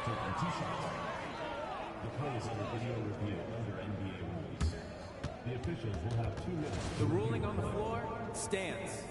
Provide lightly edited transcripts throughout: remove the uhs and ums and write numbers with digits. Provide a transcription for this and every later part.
Taking 2 shots. The play is under video review under NBA rules. The officials will have 2 minutes. The ruling on the floor stands.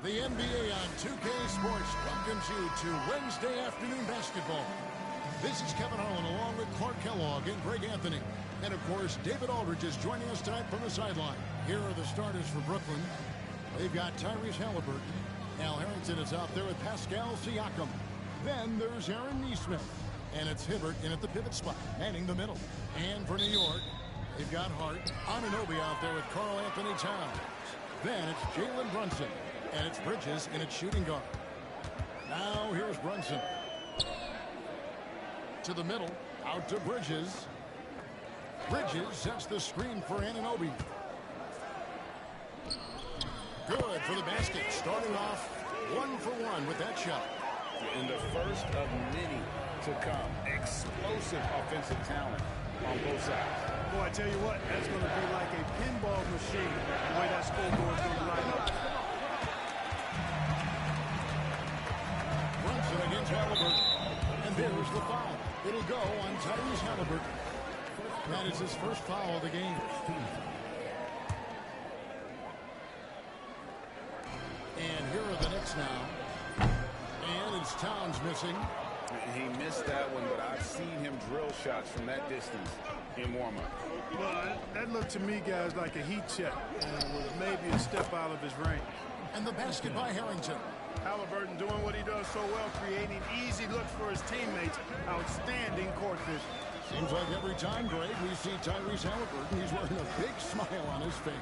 The NBA on 2K Sports welcomes you to Wednesday afternoon basketball. This is Kevin Harlan along with Clark Kellogg and Greg Anthony. And, of course, David Aldridge is joining us tonight from the sideline. Here are the starters for Brooklyn. They've got Tyrese Halliburton. Al Harrington is out there with Pascal Siakam. Then there's Aaron Nesmith. And it's Hibbert in at the pivot spot, manning the middle. And for New York, they've got Hart. Anunoby out there with Karl Anthony Towns. Then it's Jalen Brunson. And it's Bridges in its shooting guard. Now here's Brunson. To the middle, out to Bridges. Bridges sets the screen for Anunoby. Good for the basket, starting off 1-for-1 with that shot. In the first of many to come. Explosive offensive talent on both sides. Boy, I tell you what, that's going to be like a pinball machine, the way that scoreboard's going to line up. Brunson against Halliburton. And there's the foul. It'll go on Tyrese Halliburton. That is his first foul of the game. And here are the Knicks now. And it's Towns missing. He missed that one, but I've seen him drill shots from that distance in warm-up. Well, that looked to me, guys, like a heat check. With maybe a step out of his range. And the basket by Harrington. Halliburton doing what he does so well, creating easy looks for his teammates. Outstanding court vision. Seems like every time, Greg, we see Tyrese Halliburton, he's wearing a big smile on his face.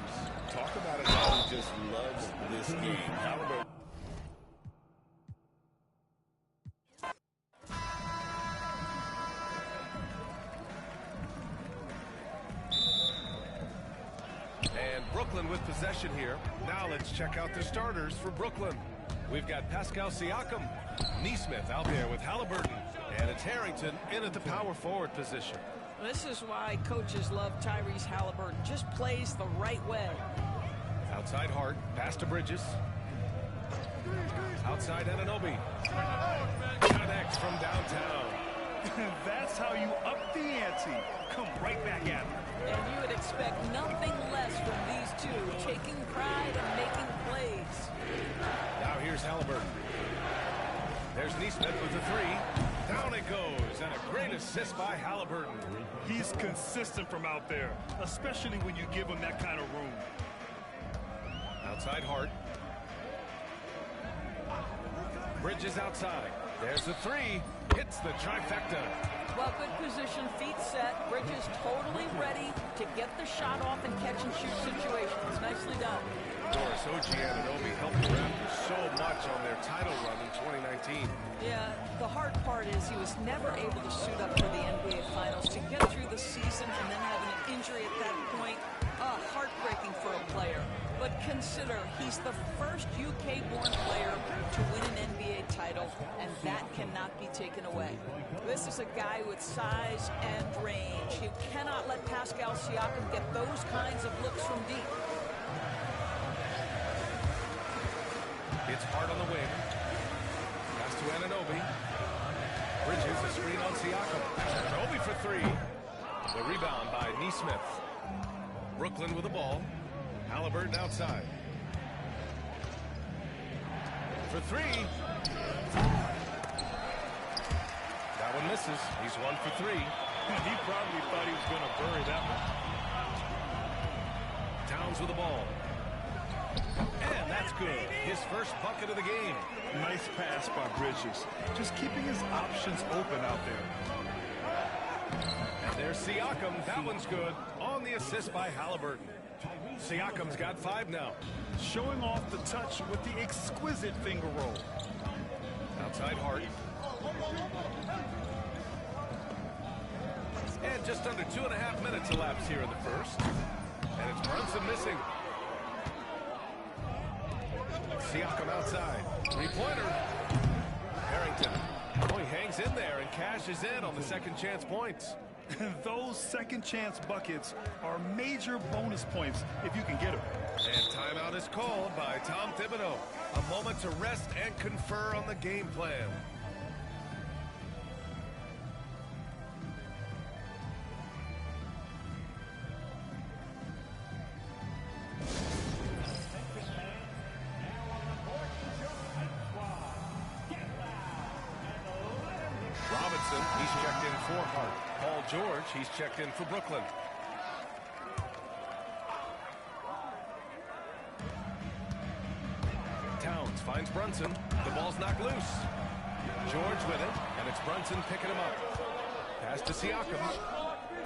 Talk about it how he just loves this game. Halliburton. And Brooklyn with possession here. Now let's check out the starters for Brooklyn. We've got Pascal Siakam, Nesmith out there with Halliburton, and it's Harrington in at the power forward position. This is why coaches love Tyrese Halliburton. Just plays the right way. Outside Hart, pass to Bridges. Outside Anunoby. Connects from downtown. That's how you up the ante. Come right back at him. And you would expect nothing less from these two, taking pride and making plays. Now here's Halliburton. There's Nesmith with the three. Down it goes, and a great assist by Halliburton. He's consistent from out there, especially when you give him that kind of room. Outside Hart. Bridges outside. There's the three. Hits the trifecta. Well, good position, feet set. Bridges totally ready to get the shot off in catch-and-shoot situations. Nicely done. Doris Anunoby helped the Raptors so much on their title run in 2019. Yeah, the hard part is he was never able to suit up for the NBA Finals. To get through the season and then having an injury at that point, heartbreaking for a player. But consider, he's the first UK-born player to win an NBA title, and that cannot be taken away. This is a guy with size and range. You cannot let Pascal Siakam get those kinds of looks from deep. It's Hart on the wing. Pass to Anunoby. Bridges, a screen on Siakam. Anunoby for three. The rebound by Nesmith. Brooklyn with the ball. Halliburton outside. For three. That one misses. He's 1 for 3. He probably thought he was going to bury that one. Towns with the ball. And that's good. His first bucket of the game. Nice pass by Bridges. Just keeping his options open out there. And there's Siakam. That one's good. On the assist by Halliburton. Siakam's got 5 now. Showing off the touch with the exquisite finger roll. Outside Hart. And just under 2.5 minutes elapsed here in the first. And it's Brunson missing. Siakam outside. Three-pointer. Harrington. Oh, he hangs in there and cashes in on the second chance points. Those second chance buckets are major bonus points if you can get them. And timeout is called by Tom Thibodeau. A moment to rest and confer on the game plan. Robinson, he's checked in for Hart. Paul George, he's checked in for Brooklyn. Towns finds Brunson. The ball's knocked loose. George with it, and it's Brunson picking him up. Pass to Siakam.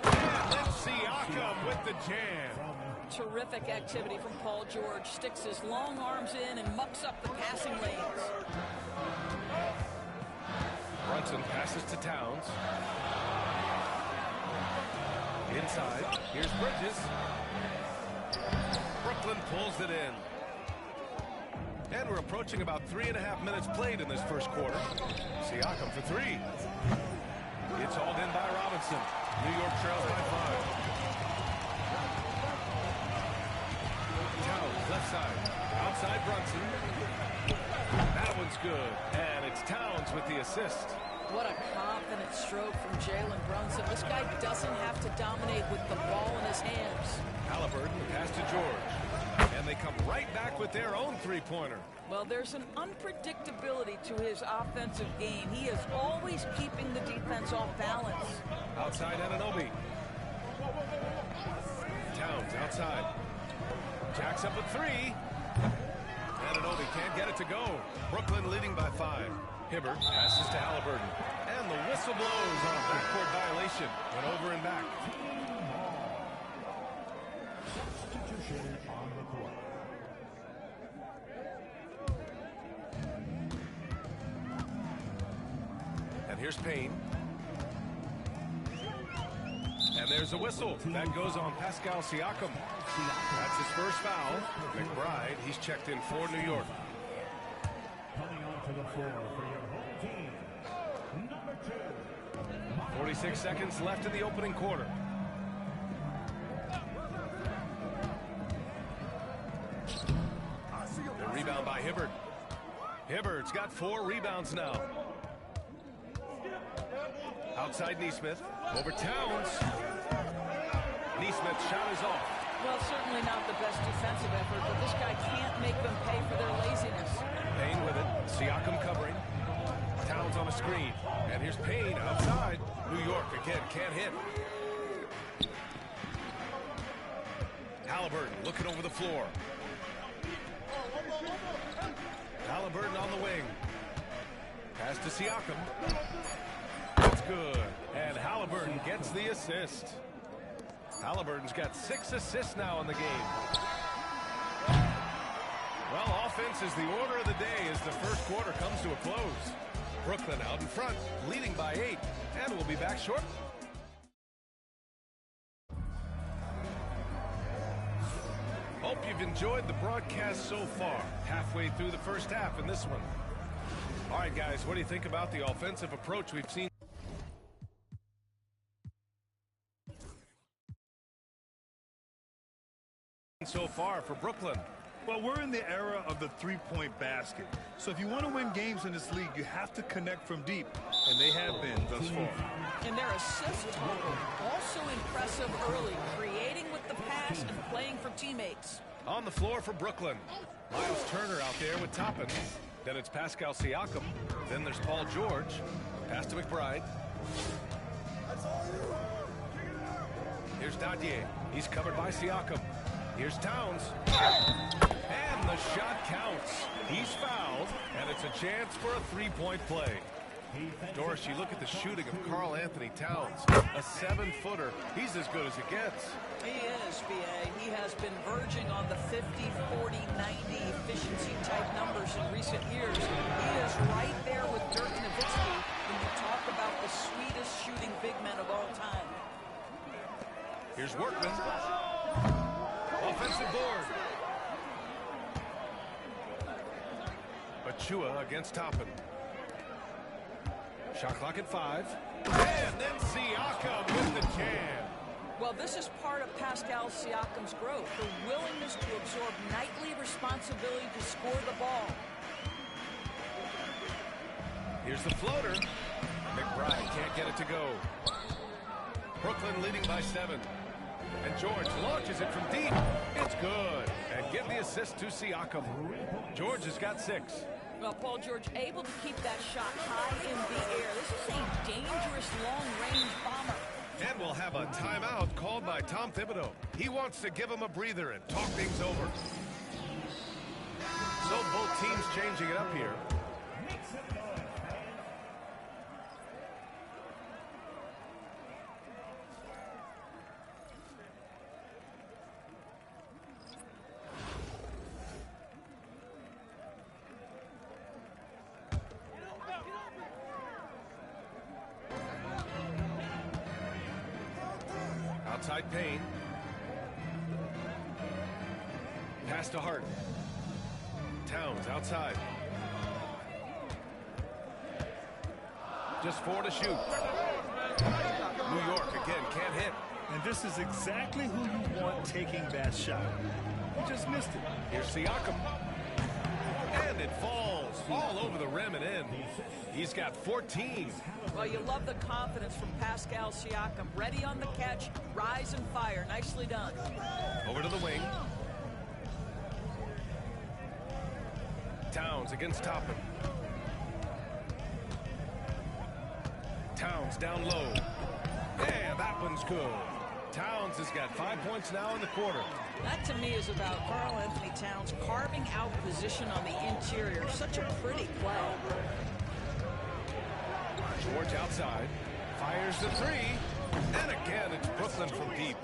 And then Siakam with the jam. Terrific activity from Paul George. Sticks his long arms in and mucks up the passing lanes. Brunson passes to Towns. Inside, here's Bridges. Brooklyn pulls it in. And we're approaching about 3.5 minutes played in this first quarter. Siakam for three. It's hauled in by Robinson. New York trails by 5. Towns, left side. Outside Brunson. That one's good. And it's Towns with the assist. What a confident stroke from Jalen Brunson. This guy doesn't have to dominate with the ball in his hands. Halliburton pass to George. And they come right back with their own three-pointer. Well, there's an unpredictability to his offensive game. He is always keeping the defense off balance. Outside Anunoby. Towns outside. Jacks up with three. Anunoby can't get it to go. Brooklyn leading by 5. Hibbert passes to Halliburton. And the whistle blows on a backcourt violation. Went over and back. Substitution on the court. And here's Payne. And there's a whistle. That goes on Pascal Siakam. That's his first foul. McBride, he's checked in for New York. Coming onto the floor for your home team, number 2. 46 seconds left in the opening quarter. The rebound by Hibbert. Hibbert's got 4 rebounds now. Outside Neesmith. Over Towns. Neesmith's shot is off. Well, certainly not the best defensive effort, but this guy can't make them pay for their laziness. Payne with it. Siakam covering. Towns on a screen. And here's Payne outside. New York again can't hit. Halliburton looking over the floor. Halliburton on the wing. Pass to Siakam. That's good. And Halliburton gets the assist. Halliburton's got 6 assists now in the game. Well, offense is the order of the day as the first quarter comes to a close. Brooklyn out in front, leading by 8. And we'll be back shortly. Hope you've enjoyed the broadcast so far. Halfway through the first half in this one. All right, guys, what do you think about the offensive approach we've seen so far for Brooklyn? Well, we're in the era of the three-point basket. So if you want to win games in this league, you have to connect from deep. And they have been thus far. And their assist total also impressive early, creating with the pass and playing for teammates. On the floor for Brooklyn, Miles Turner out there with Toppin. Then it's Pascal Siakam. Then there's Paul George. Pass to McBride. Here's Dadier. He's covered by Siakam. Here's Towns. And the shot counts. He's fouled, and it's a chance for a three-point play. Doris, you look at the shooting of Karl Anthony Towns. A 7-footer. He's as good as it gets. He is, B.A. He has been verging on the 50, 40, 90 efficiency type numbers in recent years. He is right there with Dirk Nowitzki when you talk about the sweetest shooting big men of all time. Here's Workman. Offensive board. Achua against Toppin. Shot clock at 5. And then Siakam with the jam. Well, this is part of Pascal Siakam's growth, the willingness to absorb nightly responsibility to score the ball. Here's the floater. McBride can't get it to go. Brooklyn leading by 7. And George launches it from deep. It's good. And give the assist to Siakam. George has got 6. Well, Paul George able to keep that shot high in the air. This is a dangerous long-range bomber. And we'll have a timeout called by Tom Thibodeau. He wants to give him a breather and talk things over. So both teams changing it up here. Outside Payne. Pass to Hart. Towns outside. Just 4 to shoot. New York again can't hit. And this is exactly who you want taking that shot. He just missed it. Here's Siakam. And it falls all over the rim and in. He's got 14. Well, you love the confidence from Pascal Siakam. Ready on the catch, rise and fire. Nicely done. Over to the wing. Towns against Toppin. Towns down low. And that one's good. Towns has got 5 points now in the quarter. That to me is about Karl Anthony Towns carving out position on the interior. Such a pretty play. George outside. Fires the three. And again, it's Brooklyn from deep.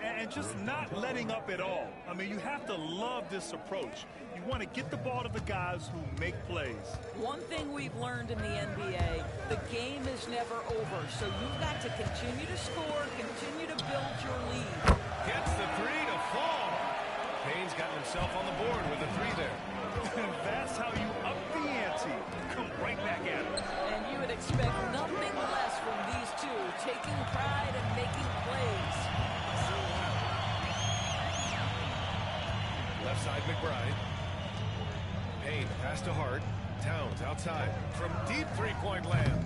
And just not letting up at all. I mean, you have to love this approach. You want to get the ball to the guys who make plays. One thing we've learned in the NBA, the game is never over. So you've got to continue to score, continue to build your lead. Gets the three to fall. Payne's gotten himself on the board with a three there. That's how you up the ante. Come right back at it. And you would expect nothing less from these two, taking pride and making plays. Left side, McBride. Payne, pass to Hart. Towns outside from deep three-point land.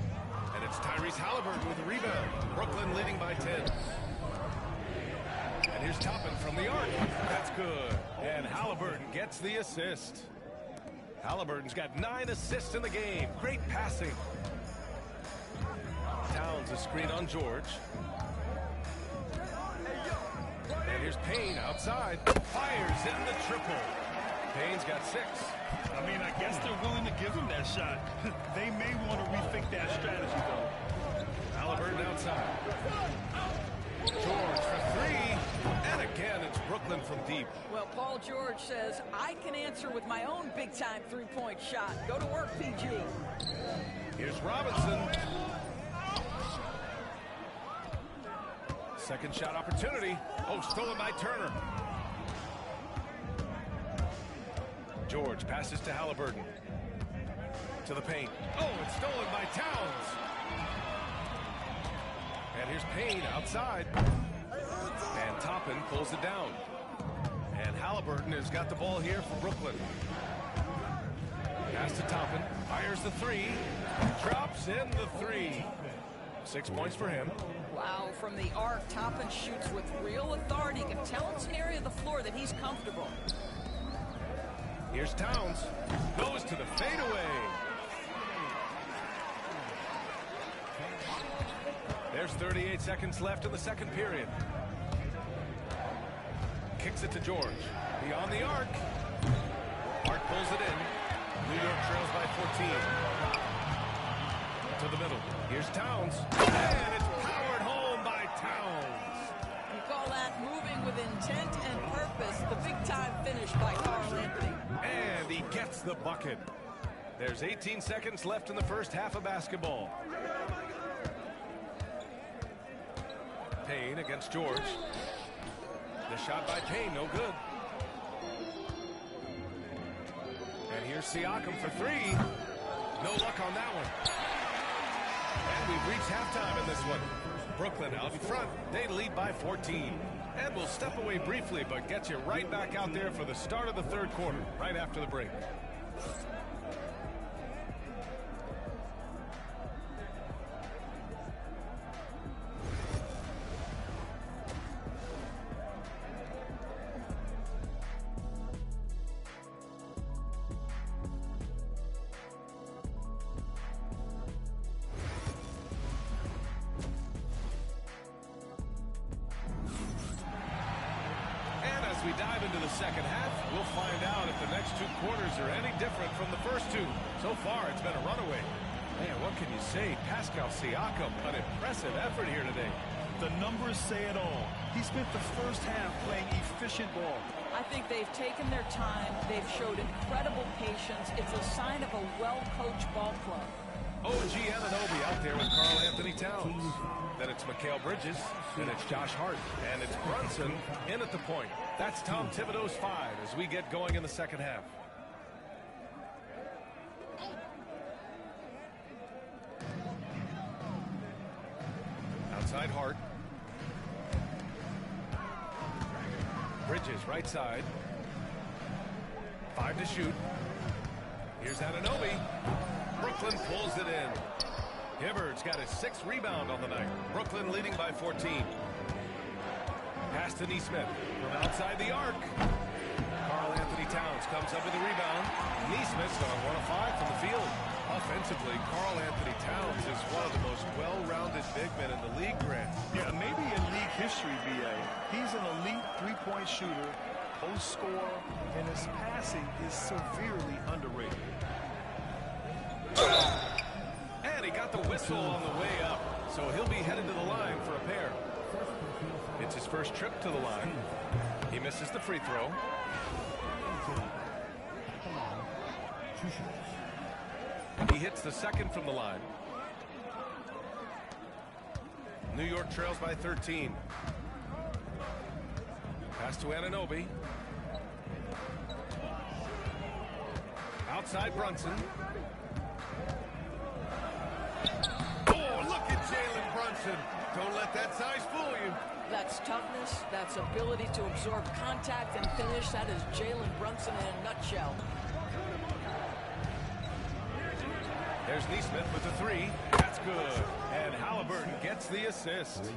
And it's Tyrese Halliburton with the rebound. Brooklyn leading by 10. And here's Toppin from the arc. That's good. And Halliburton gets the assist. Halliburton's got 9 assists in the game. Great passing. Towns a screen on George. And here's Payne outside. Fires in the triple. Payne's got 6. I mean, I guess they're willing to give him that shot. They may want to rethink that strategy, though. Halliburton outside. George for 3. And again, it's Brooklyn from deep. Well, Paul George says, I can answer with my own big-time three-point shot. Go to work, PG. Here's Robinson. Second shot opportunity. Oh, stolen by Turner. George passes to Halliburton. To the paint. Oh, it's stolen by Towns. And here's Payne outside. And Toppin pulls it down. And Halliburton has got the ball here for Brooklyn. Pass to Toppin. Fires the 3. Drops in the 3. 6 points for him. Wow, from the arc, Toppin shoots with real authority. You can tell it's an area of the floor that he's comfortable. Here's Towns. Goes to the fadeaway. There's 38 seconds left in the second period. Kicks it to George. Beyond the arc. Hart pulls it in. New York trails by 14. To the middle. Here's Towns. And it's powered home by Towns. You call that moving with intent and purpose. The big-time finish by Karl Anthony. And he gets the bucket. There's 18 seconds left in the first half of basketball. Payne against George. The shot by Payne, no good. And here's Siakam for 3. No luck on that one. And we've reached halftime in this one. Brooklyn out in front. They lead by 14. And we'll step away briefly, but get you right back out there for the start of the third quarter, right after the break. As we dive into the second half, we'll find out if the next 2 quarters are any different from the first 2. So far, it's been a runaway. Man, what can you say? Pascal Siakam, an impressive effort here today. The numbers say it all. He spent the first half playing efficient ball. I think they've taken their time. They've showed incredible patience. It's a sign of a well-coached ball club. OG Anunoby out there with Karl Anthony Towns. Then it's Mikal Bridges. Then it's Josh Hart. And it's Brunson in at the point. That's Tom Thibodeau's 5 as we get going in the second half. Outside Hart. Bridges right side. 5 to shoot. Here's Anunoby. Brooklyn pulls it in. Hibbard's got his 6th rebound on the night. Brooklyn leading by 14. Pass to Nesmith from outside the arc. Karl Anthony Towns comes up with a rebound. Nesmith's gone 1 of 5 from the field. Offensively, Karl Anthony Towns is one of the most well-rounded big men in the league, Grant. Yeah, maybe in league history, B.A. He's an elite three-point shooter, post scorer, and his passing is severely underrated. And he got the whistle on the way up, so he'll be headed to the line for a pair. It's his first trip to the line. He misses the free throw. He hits the second from the line. New York trails by 13. Pass to Anunoby. Outside Brunson. Oh, look at Jalen Brunson. Don't let that size fool you. That's toughness. That's ability to absorb contact and finish. That is Jalen Brunson in a nutshell. There's Nesmith with the 3. That's good. And Halliburton gets the assist.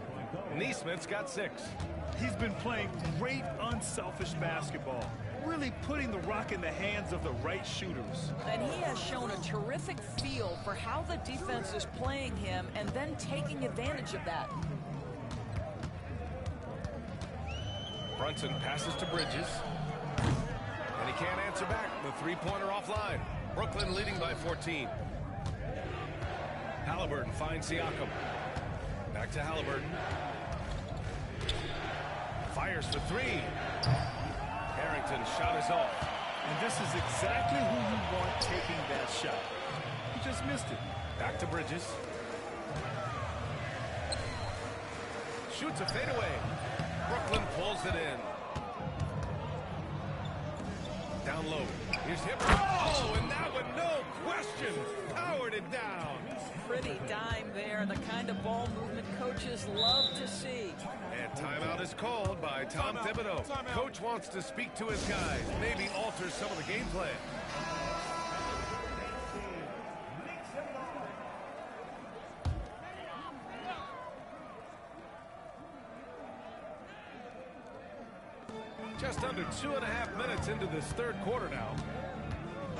Nesmith's got 6. He's been playing great unselfish basketball, really putting the rock in the hands of the right shooters. And he has shown a terrific feel for how the defense is playing him and then taking advantage of that. Brunson passes to Bridges. And he can't answer back. The three-pointer offline. Brooklyn leading by 14. Halliburton finds Siakam. Back to Halliburton. Fires for 3. Harrington's shot is off. And this is exactly who you want taking that shot. He just missed it. Back to Bridges. Shoots a fadeaway. Brooklyn pulls it in. Down low. Here's Hibbert. Oh, and that one, no question, powered it down. Pretty dime there, the kind of ball movement coaches love to see. And timeout is called by Tom Thibodeau. Coach wants to speak to his guys, maybe alter some of the game plan. Just under 2.5 minutes into this third quarter now.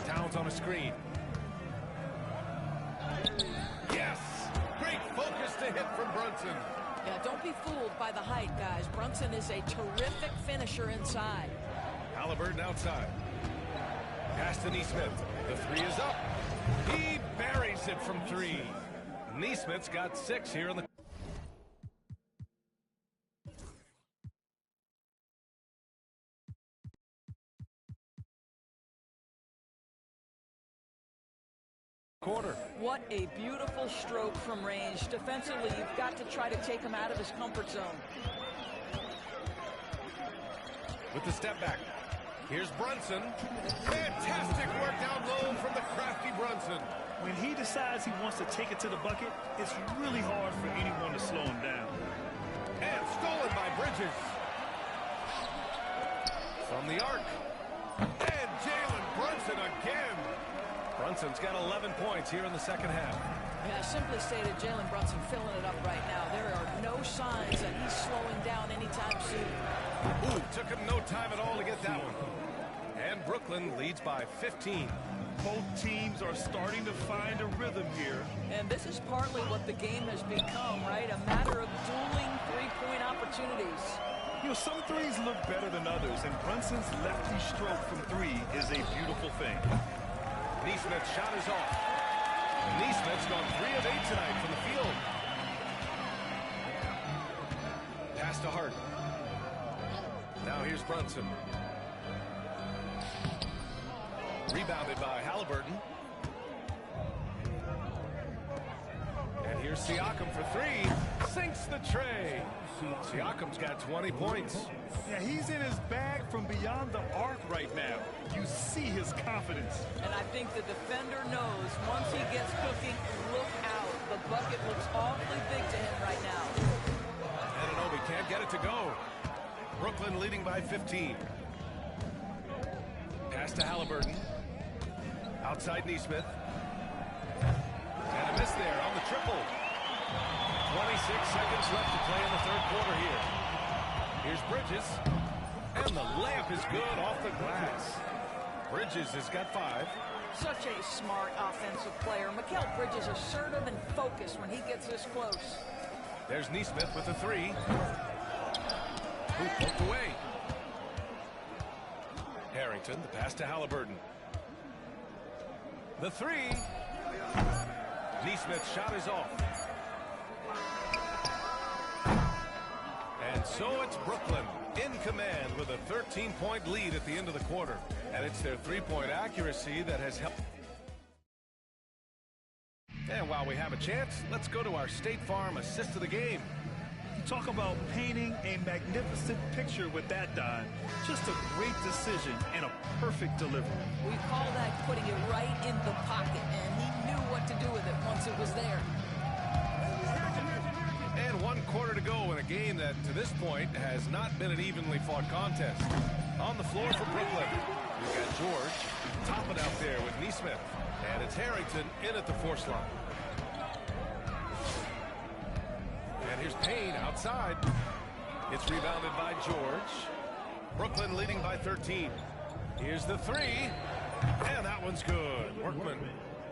Towns on a screen. Yes! Great focus to hit from Brunson. Yeah, don't be fooled by the height, guys. Brunson is a terrific finisher inside. Halliburton outside. Pass to Nesmith. The 3 is up. He buries it from 3. Nesmith's got 6 here in the quarter. What a beautiful stroke from range. Defensively, you've got to try to take him out of his comfort zone. With the step back. Here's Brunson. Fantastic work down low from the crafty Brunson. When he decides he wants to take it to the bucket, it's really hard for anyone to slow him down. And stolen by Bridges. From the arc. And Jalen Brunson again. Brunson's got 11 points here in the second half. Yeah, simply stated, Jalen Brunson filling it up right now. There are no signs that he's slowing down anytime soon. Ooh, took him no time at all to get that one. And Brooklyn leads by 15. Both teams are starting to find a rhythm here. And this is partly what the game has become, right? A matter of dueling three-point opportunities. You know, some threes look better than others, and Brunson's lefty stroke from three is a beautiful thing. Neesmith's shot is off. Neesmith's gone 3 of 8 tonight from the field. Pass to Hart. Now here's Brunson. Rebounded by Halliburton. And here's Siakam for 3. Sinks the tray. Siakam's got 20 points. Yeah, he's in his bag from beyond the arc right now. You see his confidence. And I think the defender knows once he gets cooking, look out. The bucket looks awfully big to him right now. Anunoby can't get it to go. Brooklyn leading by 15. Pass to Halliburton. Outside Neesmith. And a miss there on the triple. 26 seconds left to play in the third quarter here. Here's Bridges. And the layup is good off the glass. Bridges has got 5. Such a smart offensive player. Mikal Bridges assertive and focused when he gets this close. There's Neesmith with the 3. Who poked away. Harrington, the pass to Halliburton. The 3. Neesmith's shot is off. And so it's Brooklyn in command with a 13-point lead at the end of the quarter. And it's their three-point accuracy that has helped. And while we have a chance, let's go to our State Farm assist of the game. You talk about painting a magnificent picture with that, Don. Just a great decision and a perfect delivery. We call that putting it right in the pocket, and he knew what to do with it once it was there. And 1 quarter to go in a game that, to this point, has not been an evenly fought contest. On the floor for Brooklyn, we've got George topping out there with Neesmith. And it's Harrington in at the force line. And here's Payne outside. It's rebounded by George. Brooklyn leading by 13. Here's the 3. And that one's good.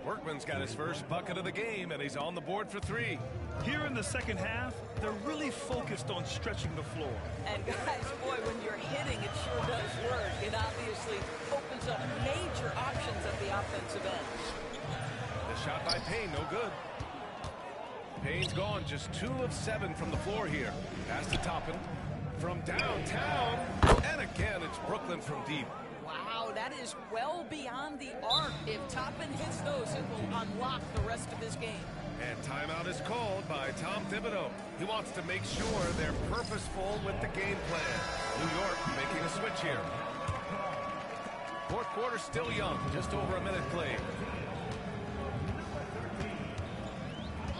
Workman's got his first bucket of the game, and he's on the board for 3. Here in the second half, they're really focused on stretching the floor. And guys, boy, when you're hitting, it sure does work. It obviously opens up major options at the offensive end. The shot by Payne, no good. Payne's gone just 2 of 7 from the floor here. Pass to Toppin from downtown. And again, it's Brooklyn from deep. Wow, that is well beyond the arc. If Toppin hits those, it will unlock the rest of his game. And timeout is called by Tom Thibodeau. He wants to make sure they're purposeful with the game plan. New York making a switch here. Fourth quarter still young, just over a minute played.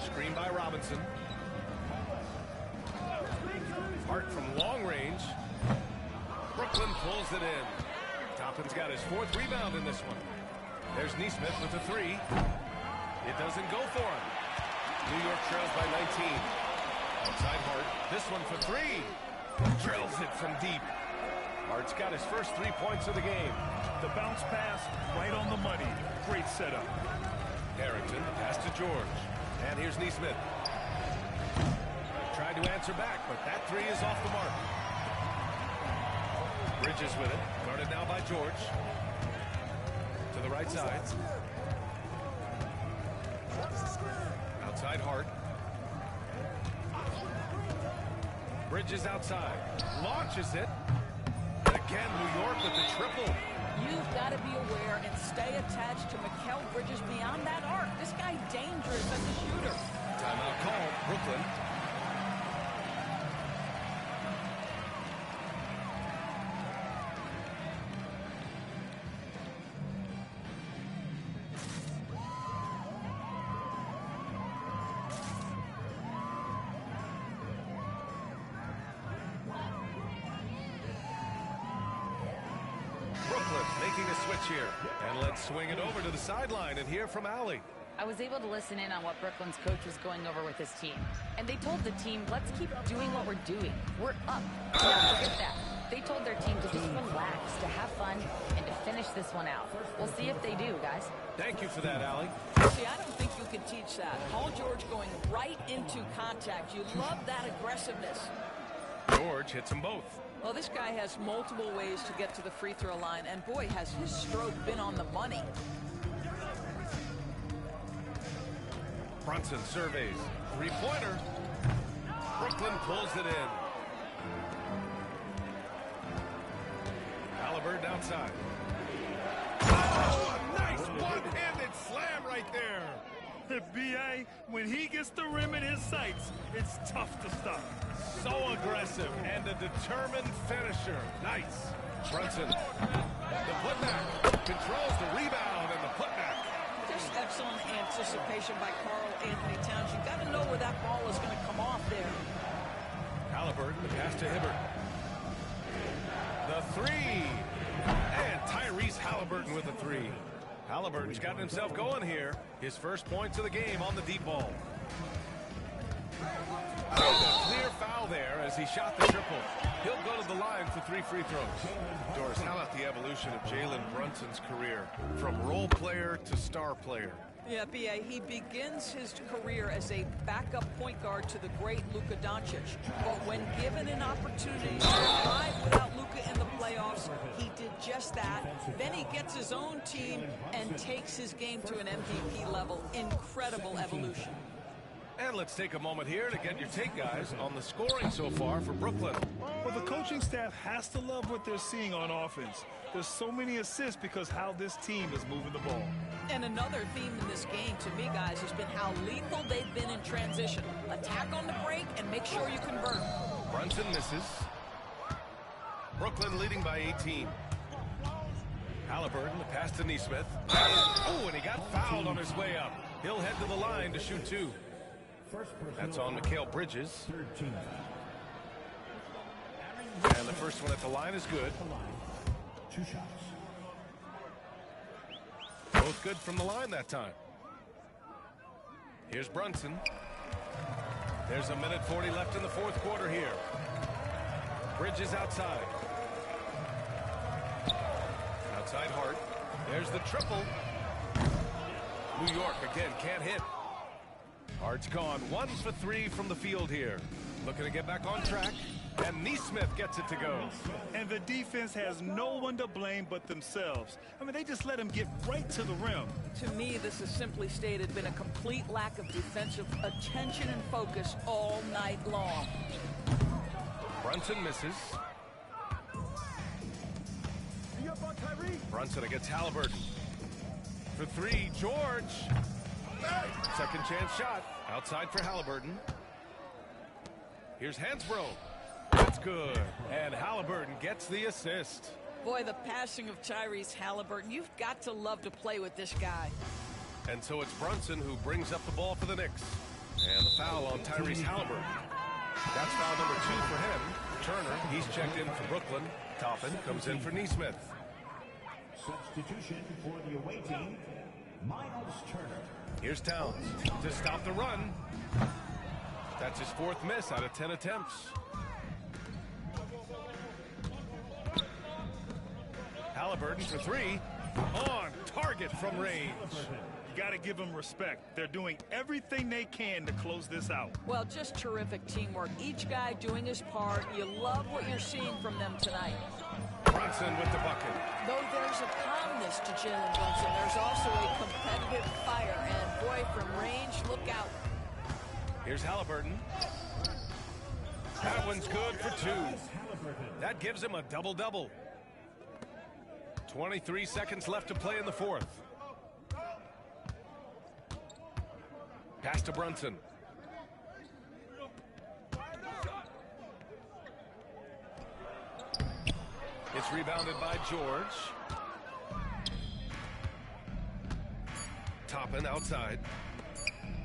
Screen by Robinson. Hart from long range. Brooklyn pulls it in. Toppin's got his 4th rebound in this one. There's Neesmith with the 3. It doesn't go for him. New York trails by 19. Outside Hart. This one for 3. Drills it from deep. Hart's got his first 3 points of the game. The bounce pass right on the money. Great setup. Harrington, pass to George. And here's Neesmith. Tried to answer back, but that 3 is off the mark. Bridges with it. Guarded now by George. To the right side. Outside Hart. Bridges outside. Launches it. And again, New York with the triple. You've got to be aware and stay attached to Mikal Bridges beyond that arc. This guy dangerous as a shooter. Timeout called, Brooklyn. Making a switch here. And let's swing it over to the sideline and hear from Allie. I was able to listen in on what Brooklyn's coach was going over with his team. And they told the team, let's keep doing what we're doing. We're up. Yeah, forget that. They told their team to just relax, to have fun, and to finish this one out. We'll see if they do, guys. Thank you for that, Allie. See, I don't think you can teach that. Paul George going right into contact. You love that aggressiveness. George hits them both. Well, this guy has multiple ways to get to the free throw line, and boy, has his stroke been on the money. Brunson surveys. Three-pointer. Brooklyn pulls it in. Halliburton outside. Oh, a nice one-handed slam right there. B.A., when he gets the rim in his sights, it's tough to stop. So aggressive and a determined finisher. Nice. Brunson. The putback. Controls the rebound and the putback. Just excellent anticipation by Karl Anthony Towns. You've got to know where that ball is going to come off there. Halliburton, the pass to Hibbert. The three. And Tyrese Halliburton with the three. Halliburton's gotten himself going here. His first points of the game on the deep ball. Oh, clear foul there as he shot the triple. He'll go to the line for 3 free throws. Doris, how about the evolution of Jalen Brunson's career? From role player to star player. Yeah, B.A., he begins his career as a backup point guard to the great Luka Doncic. But when given an opportunity to survive without Luka in the playoffs, he did just that. Then he gets his own team and takes his game to an MVP level. Incredible evolution. And let's take a moment here to get your take, guys, on the scoring so far for Brooklyn. Well, the coaching staff has to love what they're seeing on offense. There's so many assists because how this team is moving the ball. And another theme in this game, to me, guys, has been how lethal they've been in transition. Attack on the break and make sure you convert. Brunson misses. Brooklyn leading by 18. Halliburton, the pass to Neesmith. Oh, and he got fouled on his way up. He'll head to the line to shoot 2. That's on Mikal Bridges. And the first one at the line is good. 2 shots. Both good from the line that time. Here's Brunson. There's a minute 40 left in the fourth quarter here. Bridges outside. Outside Hart. There's the triple. New York again can't hit. Hart's gone 1 for 3 from the field here. Looking to get back on track. And Neesmith gets it to go. And the defense has no one to blame but themselves. I mean, they just let him get right to the rim. To me, this is simply stated been a complete lack of defensive attention and focus all night long. Brunson misses. Brunson against Halliburton. For 3, George. Second chance shot. Outside for Halliburton. Here's Hansbrough. That's good. And Halliburton gets the assist. Boy, the passing of Tyrese Halliburton. You've got to love to play with this guy. And so it's Brunson who brings up the ball for the Knicks. And the foul on Tyrese Halliburton. That's foul number 2 for him. Turner, he's checked in for Brooklyn. Toppin comes in for Neesmith. Substitution for the away team, Miles Turner. Here's Towns to stop the run. That's his 4th miss out of 10 attempts. Halliburton for 3. On target from range. You got to give them respect. They're doing everything they can to close this out. Well, just terrific teamwork. Each guy doing his part. You love what you're seeing from them tonight. Brunson with the bucket. Though there's a calmness to Jalen Brunson, there's also a competitive fire. And boy, from range, look out. Here's Halliburton. That one's good for 2. That gives him a double-double. 23 seconds left to play in the fourth. Pass to Brunson. It's rebounded by George. Toppin outside.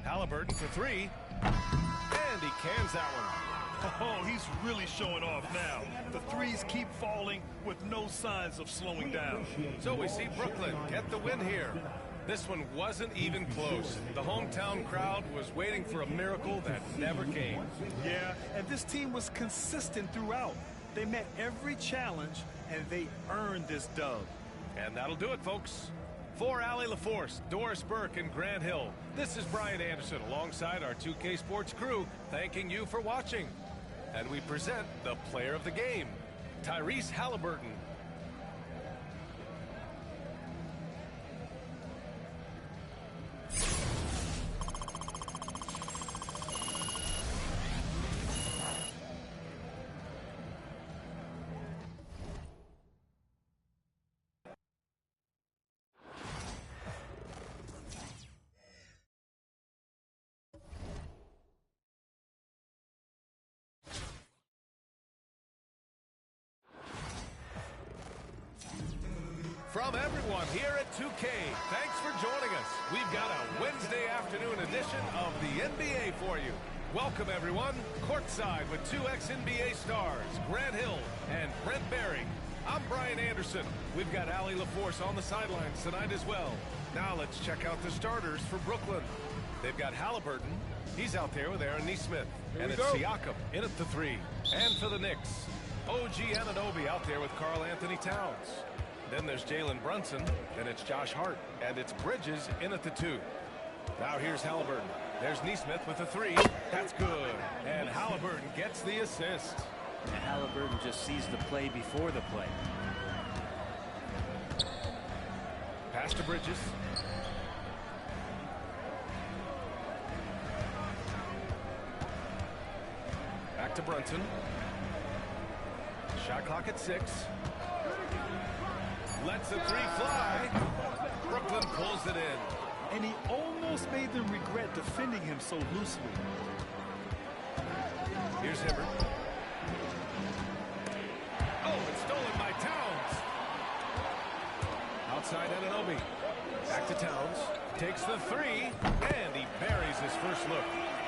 Halliburton for 3. And he cans that one. Oh, he's really showing off now. The threes keep falling with no signs of slowing down. So we see Brooklyn get the win here. This one wasn't even close. The hometown crowd was waiting for a miracle that never came. Yeah, and this team was consistent throughout. They met every challenge, and they earned this dub. And that'll do it, folks. For Allie LaForce, Doris Burke, and Grant Hill, this is Brian Anderson alongside our 2K Sports crew, thanking you for watching. And we present the player of the game, Tyrese Halliburton. From everyone here at 2K, thanks for joining us. We've got a Wednesday afternoon edition of the NBA for you. Welcome, everyone. Courtside with two ex-NBA stars, Grant Hill and Brent Barry. I'm Brian Anderson. We've got Allie LaForce on the sidelines tonight as well. Now let's check out the starters for Brooklyn. They've got Halliburton. He's out there with Aaron Nesmith. And it's Siakam in at the 3. And for the Knicks, OG Anunoby out there with Karl Anthony Towns. Then there's Jalen Brunson, then it's Josh Hart, and it's Bridges in at the 2. Now here's Halliburton. There's Nesmith with the 3. That's good. And Halliburton gets the assist. And Halliburton just sees the play before the play. Pass to Bridges. Back to Brunson. Shot clock at 6. Lets the 3 fly. Brooklyn pulls it in. And he almost made them regret defending him so loosely. Here's Hibbert. Oh, it's stolen by Towns. Outside Anunoby. Back to Towns. Takes the 3, and he buries his first look.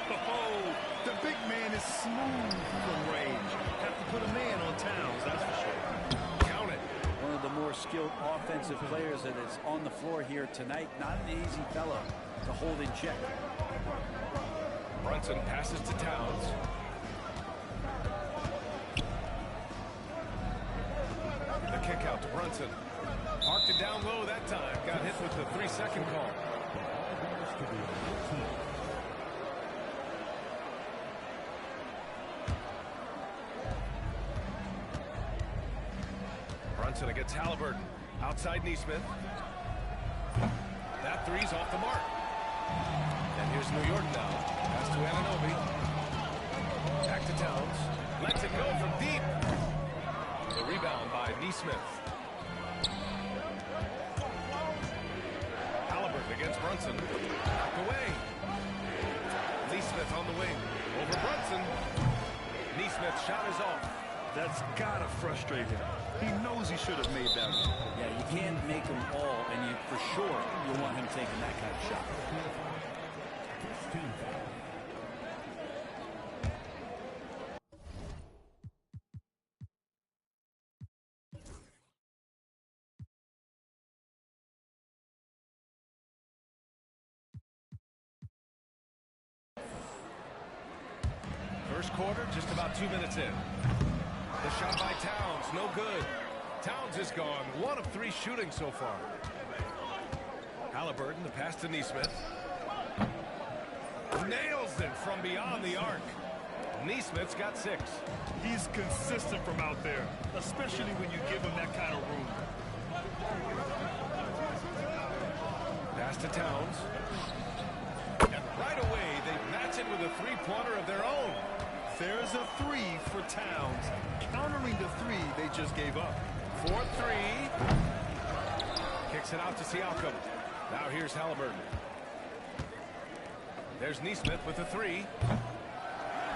Oh, the big man is smooth from range. Have to put a man on Towns, that's for sure. Count it. One of the more skilled offensive players that is on the floor here tonight. Not an easy fellow to hold in check. Brunson passes to Towns. The kick out to Brunson. Marked it down low that time. Got hit with the 3-second call. Brunson against Halliburton. Outside Nesmith. That 3's off the mark. And here's New York now. Pass to Anunoby. Back to Towns. Lets it go from deep. The rebound by Nesmith. Halliburton against Brunson. Knocked away. Nesmith on the wing. Over Brunson. Nesmith's shot is off. That's gotta frustrate him. He knows he should have made that one. Yeah, you can't make them all, and you for sure you want him taking that kind of shot. First quarter, just about 2 minutes in. The shot by Towns, no good. Towns is gone. 1 of 3 shooting so far. Halliburton, the pass to Nesmith. Nails it from beyond the arc. Nesmith's got 6. He's consistent from out there, especially when you give him that kind of room. Pass to Towns. And right away, they match it with a 3-pointer of their own. There's a 3 for Towns, countering the 3 they just gave up. 4-3. Kicks it out to Siakam. Now here's Halliburton. There's Nesmith with the 3.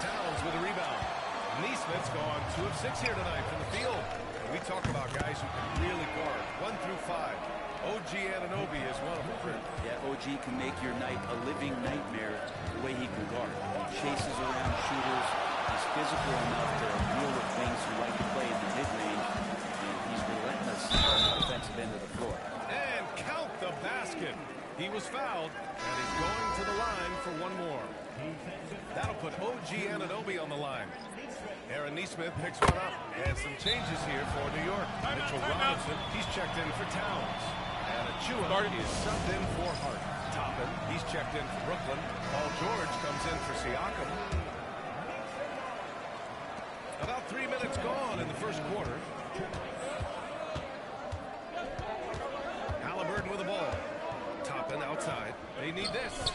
Towns with a rebound. Nesmith's gone 2 of 6 here tonight from the field. We talk about guys who can really guard 1 through 5. OG Anunoby is one of them. Yeah, OG can make your night a living nightmare the way he can guard. He chases around shooters. He's physical enough to deal with things who like to play in the mid-range. And he's relentless on the defensive end of the floor. And count the basket. He was fouled, and he's going to the line for 1 more. That'll put OG Anunoby on the line. Aaron Nesmith picks one up. And some changes here for New York. Mitchell Robinson, he's checked in for Towns. And Achua is subbed in for Hart. Toppin, he's checked in for Brooklyn. Paul George comes in for Siakam. About 3 minutes gone in the first quarter. Halliburton with the ball. Toppin outside. They need this.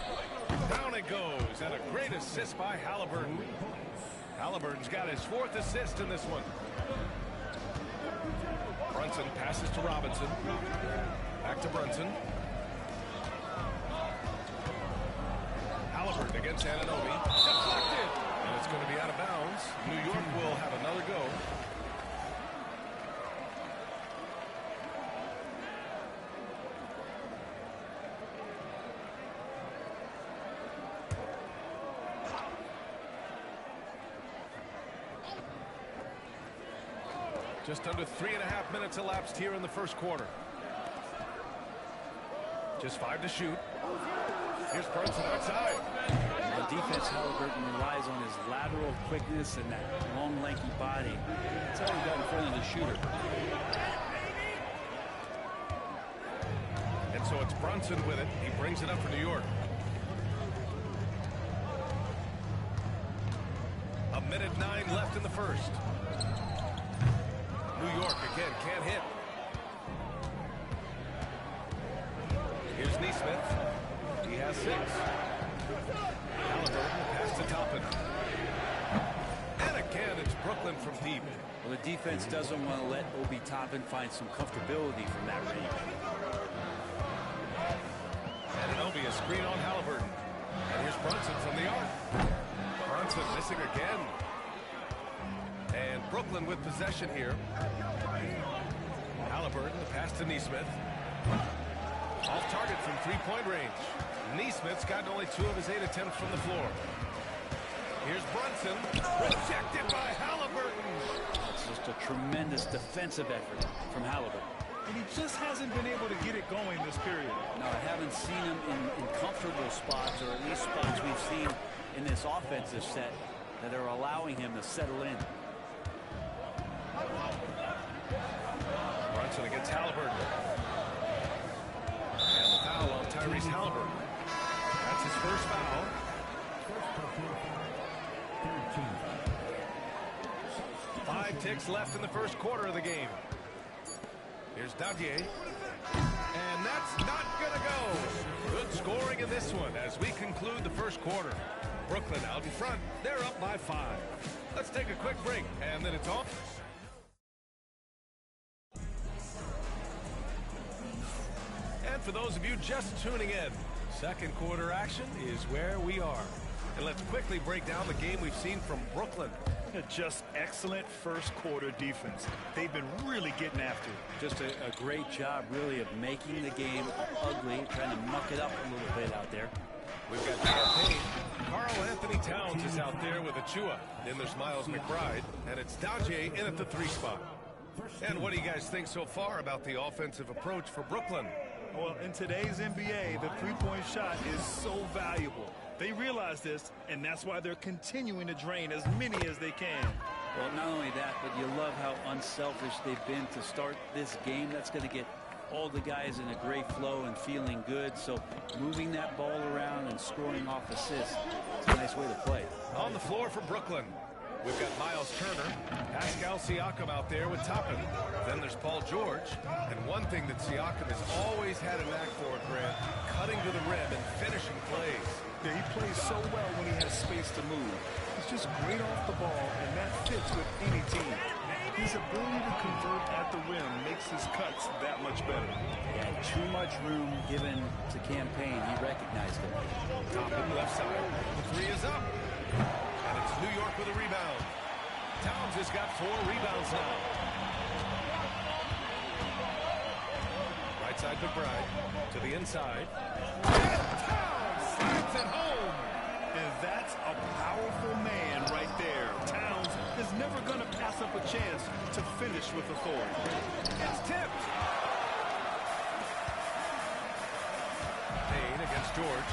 Down it goes. And a great assist by Halliburton. Halliburton's got his 4th assist in this one. Brunson passes to Robinson. Back to Brunson. Halliburton against Anunoby. Deflected. And it's going to be out of bounds. New York will have another go. Just under 3.5 minutes elapsed here in the first quarter. Just 5 to shoot. Here's Brunson outside. The defense, Halliburton relies on his lateral quickness and that long, lanky body. That's how he got in front of the shooter. And so it's Brunson with it. He brings it up for New York. A minute 9 left in the first. New York again can't hit. Here's Neesmith. He has 6. Halliburton pass to Toppin. And again, it's Brooklyn from deep. Well, the defense doesn't want to let Obi Toppin find some comfortability from that range. Anunoby a screen on Halliburton. And here's Brunson from the arc. Brunson missing again. And Brooklyn with possession here. Halliburton, the pass to Neesmith. Off target from 3-point range. Neesmith's gotten only 2 of his 8 attempts from the floor. Here's Brunson. Rejected by Halliburton. It's just a tremendous defensive effort from Halliburton. And he just hasn't been able to get it going this period. No, I haven't seen him in comfortable spots, or at least spots we've seen in this offensive set that are allowing him to settle in. Brunson against Halliburton. And the foul on Tyrese Halliburton. That's his first foul. 5 ticks left in the first quarter of the game. Here's Dadier. And that's not going to go. Good scoring in this one as we conclude the first quarter. Brooklyn out in front. They're up by 5. Let's take a quick break, and then it's off. And for those of you just tuning in, second quarter action is where we are. And let's quickly break down the game we've seen from Brooklyn. Just excellent first quarter defense. They've been really getting after it. Just a great job, really, of making the game ugly, trying to muck it up a little bit out there. We've got Champagne. Carl Anthony Towns is out there with Achua. Then there's Miles McBride. And it's Dadier in at the 3 spot. And what do you guys think so far about the offensive approach for Brooklyn? Well, in today's NBA, the three-point shot is so valuable. They realize this, and that's why they're continuing to drain as many as they can. Well, not only that, but you love how unselfish they've been to start this game. That's going to get all the guys in a great flow and feeling good. So moving that ball around and scoring off assists, it's a nice way to play. On the floor for Brooklyn, we've got Miles Turner, Pascal Siakam out there with Toppin. Then there's Paul George. And one thing that Siakam has always had a knack for, Grant, cutting to the rim and finishing plays. Yeah, he plays so well when he has space to move. He's just great off the ball, and that fits with any team. His ability to convert at the rim makes his cuts that much better. Yeah, too much room given to Campaign. He recognized it. Toppin left side. The 3 is up. And it's New York with a rebound. Towns has got 4 rebounds now. Right side McBride to the inside. And Towns slams it home. And that's a powerful man right there. Towns is never going to pass up a chance to finish with authority. It's tipped. Payne against George.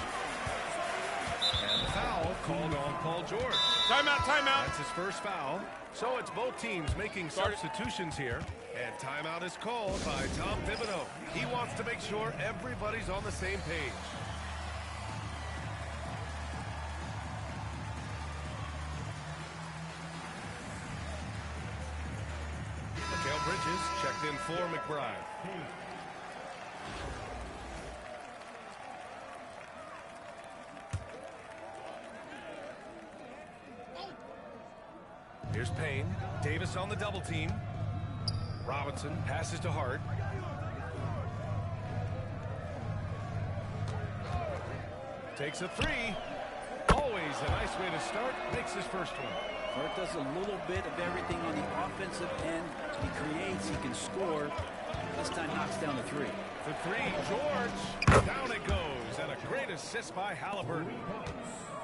And the foul called on Paul George. Timeout, timeout. That's his first foul. So it's both teams making substitutions here. And timeout is called by Tom Thibodeau. He wants to make sure everybody's on the same page. checked in for McBride. Here's Payne. Davis on the double team. Robinson passes to Hart. Takes a three. Always a nice way to start. Makes his first one. Hart does a little bit of everything on the offensive end. He creates, he can score. This time knocks down the three. The three, George. Down it goes. And a great assist by Halliburton.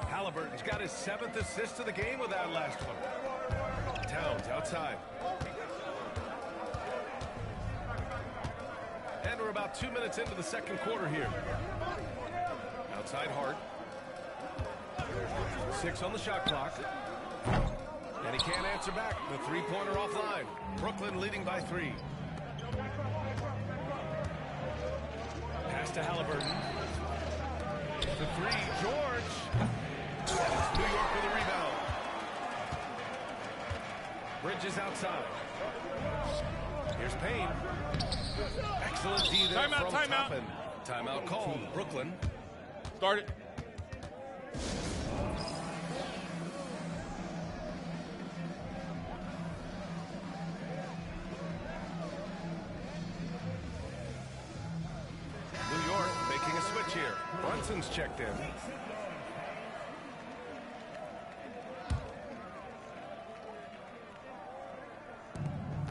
Halliburton's got his 7th assist of the game with that last one. Towns outside. And we're about 2 minutes into the second quarter here. Outside Hart. 6 on the shot clock. And he can't answer back. The three-pointer offline. Brooklyn leading by 3. Pass to Halliburton. The three, George. And it's New York with a rebound. Bridges outside. Here's Payne. Excellent D there from Toppin. Timeout called. Brooklyn. Start it. New York making a switch here. Brunson's checked in.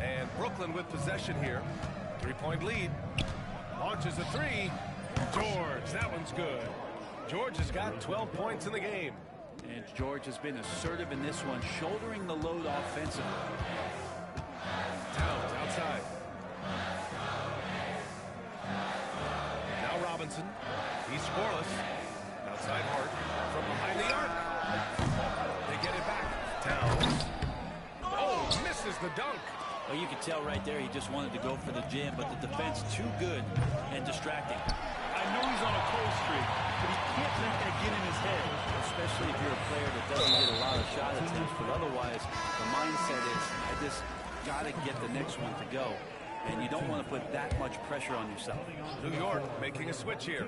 And Brooklyn with possession here. 3-point lead. Launches a three. George, that one's good. George has got 12 points in the game. And George has been assertive in this one, shouldering the load offensively. Towns outside. Now Robinson. He's scoreless. Outside Hart. From behind the arc. They get it back. Towns. Oh, misses the dunk. Well, you could tell right there he just wanted to go for the jam, but the defense too good and distracting. I know he's on a cold streak, but he can't let that get in his head. Especially if you're a player that doesn't get a lot of shot attempts, but otherwise the mindset is, I just got to get the next one to go. And you don't want to put that much pressure on yourself. New York making a switch here.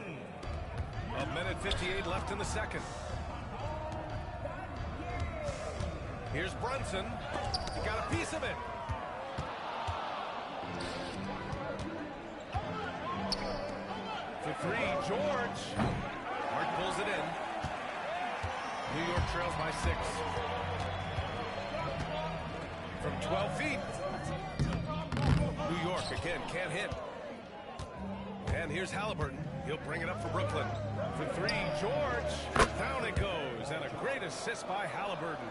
A minute 58 left in the second. Here's Brunson. He got a piece of it. For three, George. Hart pulls it in. New York trails by 6. From 12 feet. New York again can't hit. And here's Halliburton. He'll bring it up for Brooklyn. For three, George. Down it goes. And a great assist by Halliburton.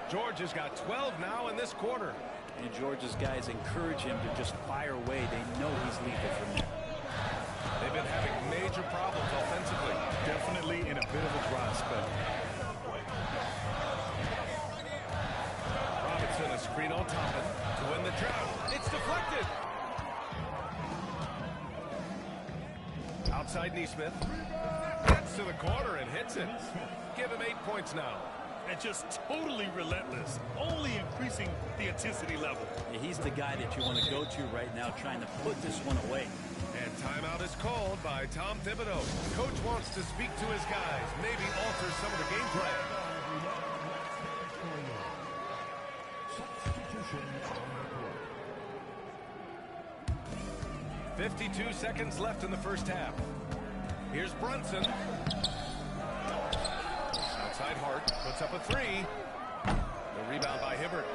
George has got 12 now in this quarter. And George's guys encourage him to just fire away. They know he's lethal from there. They've been having major problems offensively. Definitely in a bit of a dry spell. Robinson, a screen on Toppin to win the drought. It's deflected. Outside Neesmith. Gets to the corner and hits it. Give him 8 points now. And just totally relentless, only increasing the intensity level. Yeah, he's the guy that you want to go to right now, trying to put this one away. And timeout is called by Tom Thibodeau. Coach wants to speak to his guys, maybe alter some of the game plan. 52 seconds left in the first half. Here's Brunson. Outside Hart puts up a three. The rebound by Hibbert.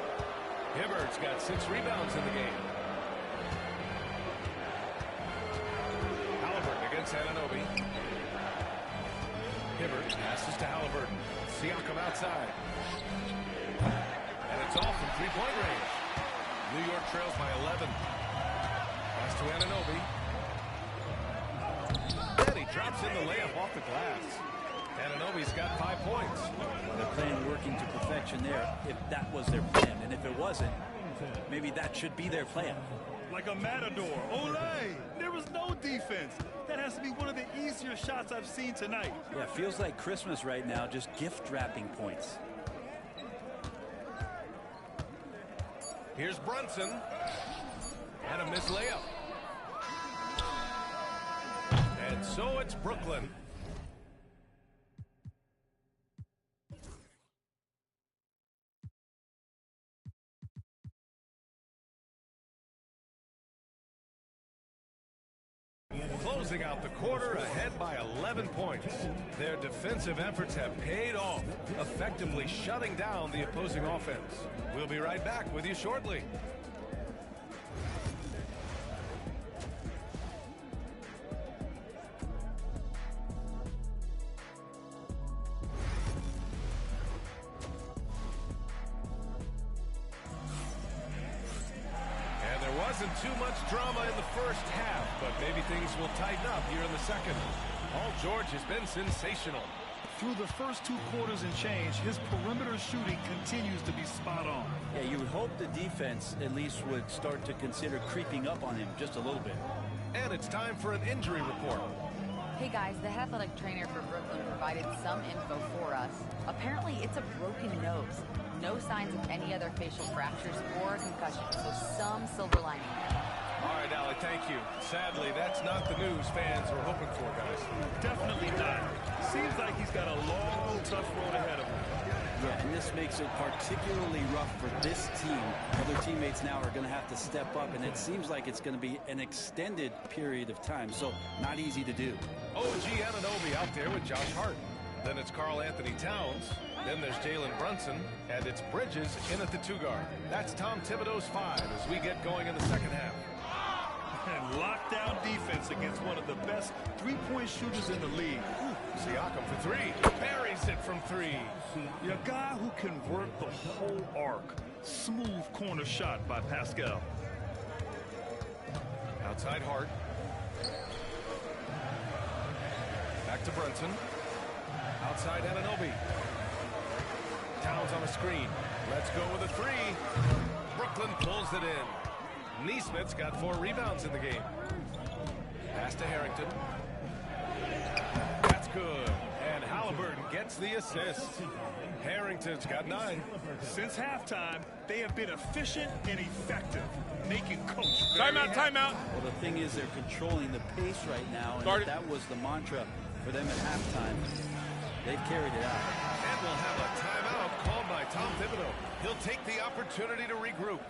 Hibbert's got 6 rebounds in the game. Halliburton against Anunoby. Hibbert passes to Halliburton. Siakam outside. And it's off from 3-point range. New York trails by 11. Pass to Anunoby. And he drops in the layup off the glass. Anunoby's got 5 points. They're playing working to perfection there, if that was their plan. And if it wasn't, maybe that should be their plan. Like a matador. Olay! There was no defense. That has to be one of the easier shots I've seen tonight. Yeah, feels like Christmas right now, just gift wrapping points. Here's Brunson. And a missed layup. And so it's Brooklyn. Closing out the quarter, ahead by 11 points. Their defensive efforts have paid off, effectively shutting down the opposing offense. We'll be right back with you shortly. Wasn't too much drama in the first half, but maybe things will tighten up here in the second. Paul George has been sensational. Through the first 2 quarters and change, his perimeter shooting continues to be spot on. Yeah, you would hope the defense at least would start to consider creeping up on him just a little bit. And it's time for an injury report. Hey guys, the athletic trainer for Brooklyn provided some info for us. Apparently it's a broken nose. No signs of any other facial fractures or concussion, so some silver lining. All right, Allie, thank you. Sadly, that's not the news fans were hoping for, guys. Definitely not. Seems like he's got a long, tough road ahead of him. Yeah, and this makes it particularly rough for this team. Other teammates now are going to have to step up, and it seems like it's going to be an extended period of time, so not easy to do. OG Anunoby out there with Josh Hart. Then it's Karl Anthony Towns. Then there's Jalen Brunson. And it's Bridges in at the 2-guard. That's Tom Thibodeau's 5 as we get going in the second half. And lockdown defense against one of the best three-point shooters in the league. Siakam for 3. Buries it from 3. A guy who can work the whole arc. Smooth corner shot by Pascal. Outside Hart. Back to Brunson. Outside Anunoby. Towns on a screen. Let's go with a 3. Brooklyn pulls it in. Neesmith's got 4 rebounds in the game. Pass to Harrington. That's good. And Halliburton gets the assist. Harrington's got 9. Since halftime, they have been efficient and effective, making Coach Timeout, timeout. Well, the thing is they're controlling the pace right now, and if that was the mantra for them at halftime, they've carried it out. And we'll have a timeout called by Tom Thibodeau. He'll take the opportunity to regroup.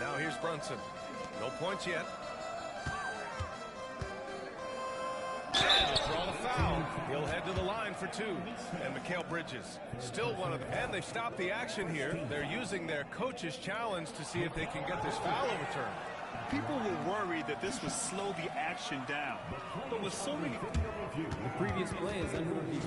Now here's Brunson. No points yet. And he'll draw the foul. He'll head to the line for 2. And Mikal Bridges, still one of them. And they've stopped the action here. They're using their coach's challenge to see if they can get this foul overturned. People were worried that this would slow the action down. But with so many... The previous play is under review.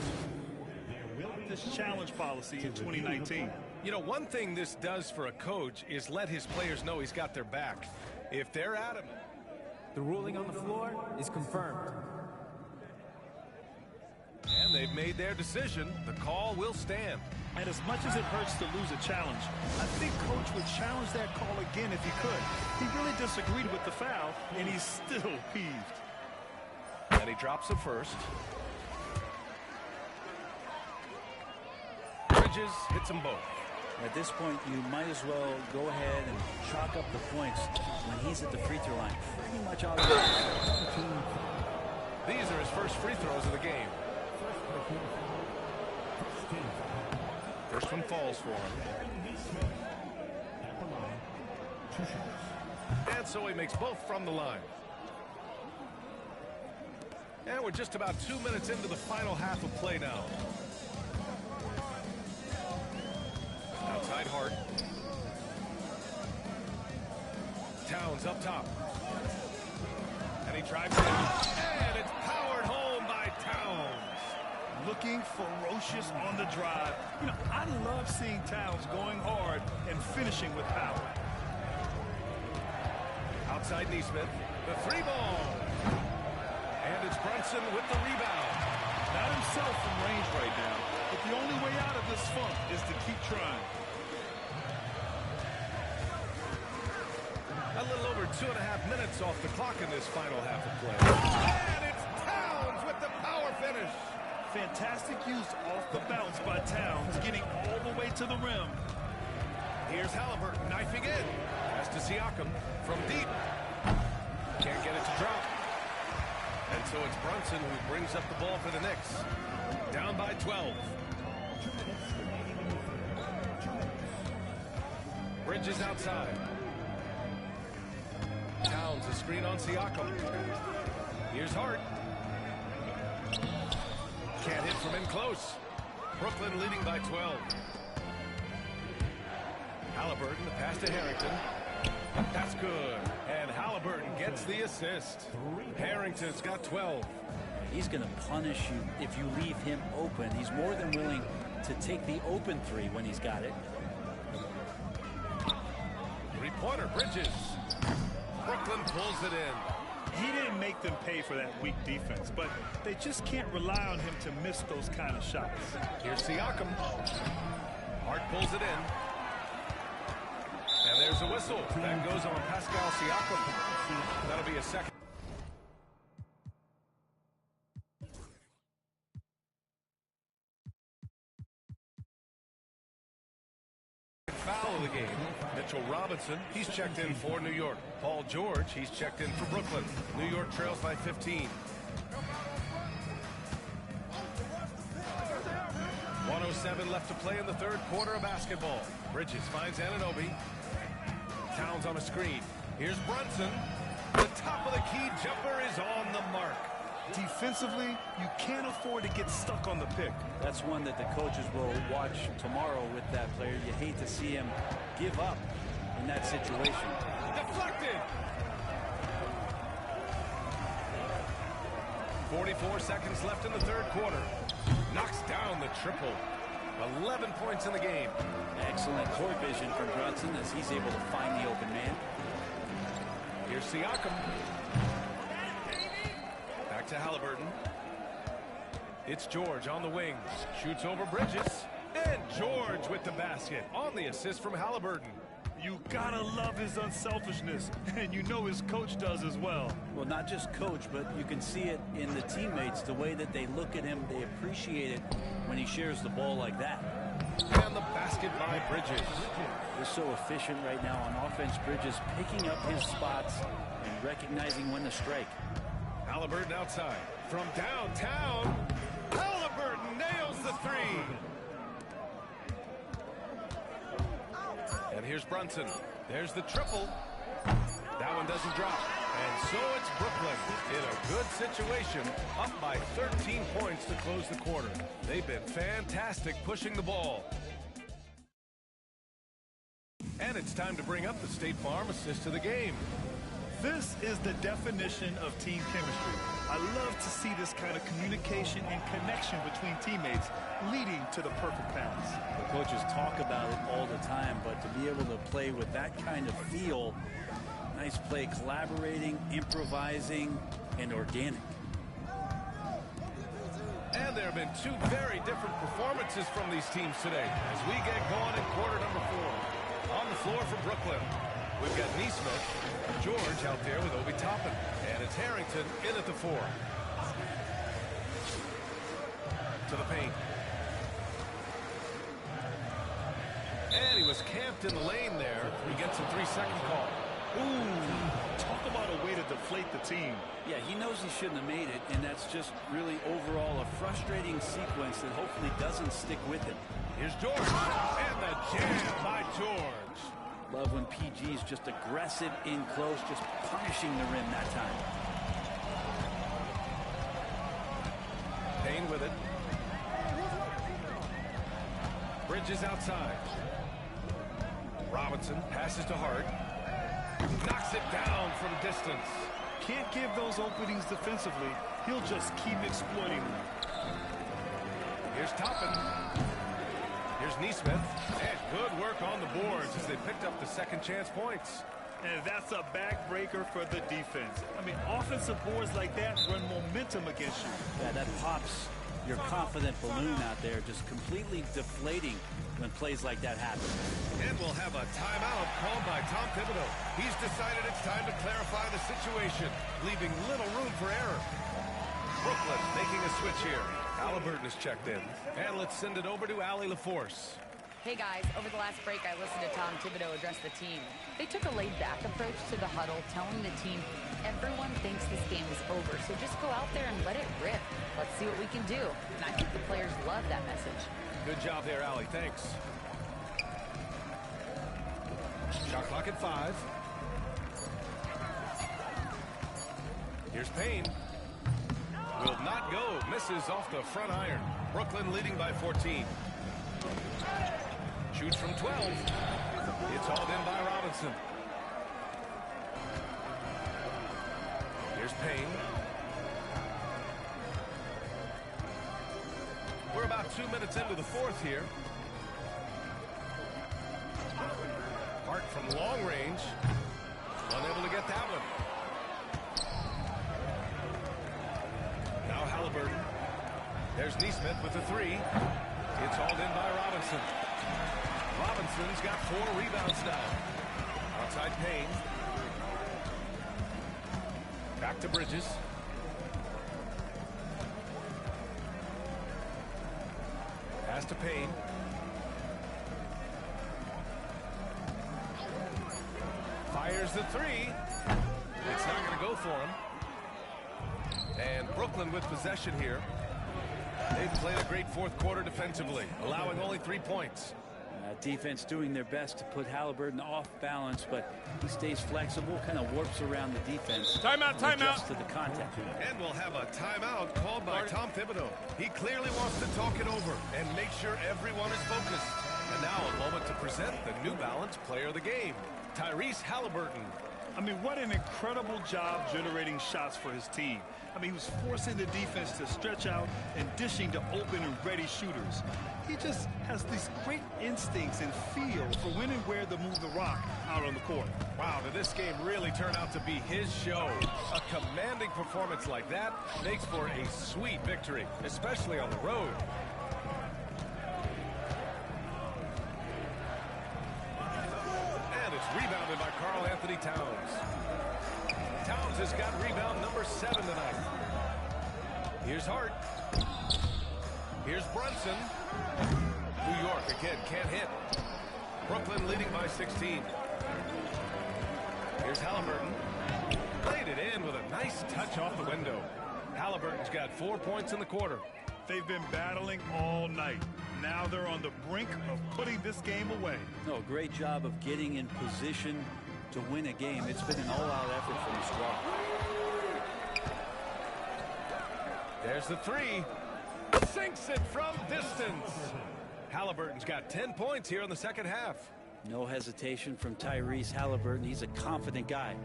This challenge policy in 2019. You know, one thing this does for a coach is let his players know he's got their back. If they're adamant. The ruling on the floor is confirmed. And they've made their decision. The call will stand. And as much as it hurts to lose a challenge, I think Coach would challenge that call again if he could. He really disagreed with the foul, and he's still peeved. And he drops it first. Bridges hits them both. At this point, you might as well go ahead and chalk up the points when he's at the free throw line. Pretty much all of it. These are his first free throws of the game. First one falls for him. And so he makes both from the line. And we're just about 2 minutes into the final half of play now. Outside Hart. Towns up top. And he drives it. And it's powered home by Towns. Looking ferocious on the drive. You know, I love seeing Towns going hard and finishing with power. Outside Neesmith. The 3-ball. And it's Brunson with the rebound. Not himself from range right now, but the only way out of this funk is to keep trying. A little over 2.5 minutes off the clock in this final half of play. And it's Towns with the power finish. Fantastic use off the bounce by Towns, getting all the way to the rim. Here's Halliburton knifing in. Pass to Siakam from deep. Can't get it to drop. And so it's Brunson who brings up the ball for the Knicks. Down by 12. Bridges outside. Towns a screen on Siakam. Here's Hart. Can't hit from in close. Brooklyn leading by 12. Halliburton, the pass to Harrington. That's good. And Halliburton gets the assist. Harrington's got 12. He's going to punish you if you leave him open. He's more than willing to take the open three when he's got it. Three-pointer, Bridges. Brooklyn pulls it in. He didn't make them pay for that weak defense, but they just can't rely on him to miss those kind of shots. Here's Siakam. Hart pulls it in. And there's a whistle. That goes on Pascal Siakam. That'll be a second. Foul of the game. Mitchell Robinson, he's checked in for New York. Paul George, he's checked in for Brooklyn. New York trails by 15. 1:07 left to play in the third quarter of basketball. Bridges finds Anunoby. Towns on a screen. Here's Brunson. The top of the key jumper is on the mark. Defensively, you can't afford to get stuck on the pick. That's one that the coaches will watch tomorrow with that player. You hate to see him give up in that situation. Deflected. 44 seconds left in the third quarter. Knocks down the triple. 11 points in the game. Excellent court vision from Brunson as he's able to find the open man. Here's Siakam. Back to Halliburton. It's George on the wing. Shoots over Bridges. And George with the basket on the assist from Halliburton. You gotta love his unselfishness, and you know his coach does as well. Well, not just coach, but you can see it in the teammates, the way that they look at him. They appreciate it when he shares the ball like that. And the basket by Bridges. They're so efficient right now on offense. Bridges picking up his spots and recognizing when to strike. Halliburton outside. From downtown, Halliburton nails the three. And here's Brunson. There's the triple. That one doesn't drop. And so it's Brooklyn in a good situation, up by 13 points to close the quarter. They've been fantastic pushing the ball. And it's time to bring up the State Farm assist of the game. This is the definition of team chemistry. I love to see this kind of communication and connection between teammates leading to the perfect pass. The coaches talk about it all the time, but to be able to play with that kind of feel, nice play, collaborating, improvising, and organic. And there have been two very different performances from these teams today as we get going in quarter number 4. On the floor for Brooklyn, we've got Neesmith, George out there with Obi Toppin, and it's Harrington in at the 4. To the paint. And he was camped in the lane there. He gets a 3-second call. Ooh, talk about a way to deflate the team. Yeah, he knows he shouldn't have made it, and that's just really overall a frustrating sequence that hopefully doesn't stick with him. Here's George, and the jam by George. Love when PG is just aggressive in close, just punishing the rim that time. Payne with it. Bridges outside. Robinson passes to Hart. Knocks it down from distance. Can't give those openings defensively. He'll just keep exploiting them. Here's Toppin. Here's Neesmith. And good work on the boards as they picked up the second chance points. And that's a backbreaker for the defense. I mean, offensive boards like that run momentum against you. Yeah, that pops your confident balloon out there, just completely deflating when plays like that happen. And we'll have a timeout called by Tom Thibodeau. He's decided it's time to clarify the situation, leaving little room for error. Brooklyn making a switch here. Halliburton is checked in. And let's send it over to Allie LaForce. Hey guys, over the last break I listened to Tom Thibodeau address the team. They took a laid-back approach to the huddle, telling the team, everyone thinks this game is over, so just go out there and let it rip. Let's see what we can do. And I think the players love that message. Good job there, Allie. Thanks. Shot clock at 5. Here's Payne. Will not go. Misses off the front iron. Brooklyn leading by 14. Shoots from 12. It's hauled in by Robinson. Here's Payne. We're about 2 minutes into the fourth here. Hart from long range. Unable to get that one. Now Halliburton. There's Neesmith with the 3. It's hauled in by Robinson. Robinson's got 4 rebounds now. Outside Payne. Back to Bridges. Pass to Payne. Fires the 3. It's not going to go for him. And Brooklyn with possession here. They've played a great fourth quarter defensively, allowing only 3 points. Defense doing their best to put Halliburton off balance, but he stays flexible, kind of warps around the defense. Timeout, timeout. To the contact. And we'll have a timeout called by Tom Thibodeau. He clearly wants to talk it over and make sure everyone is focused. And now a moment to present the New Balance Player of the Game, Tyrese Halliburton. I mean, what an incredible job generating shots for his team. I mean, he was forcing the defense to stretch out and dishing to open and ready shooters. He just has these great instincts and feel for when and where to move the rock out on the court. Wow, did this game really turn out to be his show? A commanding performance like that makes for a sweet victory, especially on the road. And it's rebounded by Karl-Anthony Towns. Towns has got rebound number 7 tonight. Here's Hart. Here's Brunson. New York again can't hit. Brooklyn leading by 16. Here's Halliburton. Laid it in with a nice touch off the window. Halliburton's got 4 points in the quarter. They've been battling all night. Now they're on the brink of putting this game away. No, great job of getting in position to win a game. It's been an all-out effort from the squad. There's the 3. Sinks it from distance. Halliburton's got 10 points here in the second half. No hesitation from Tyrese Halliburton. He's a confident guy.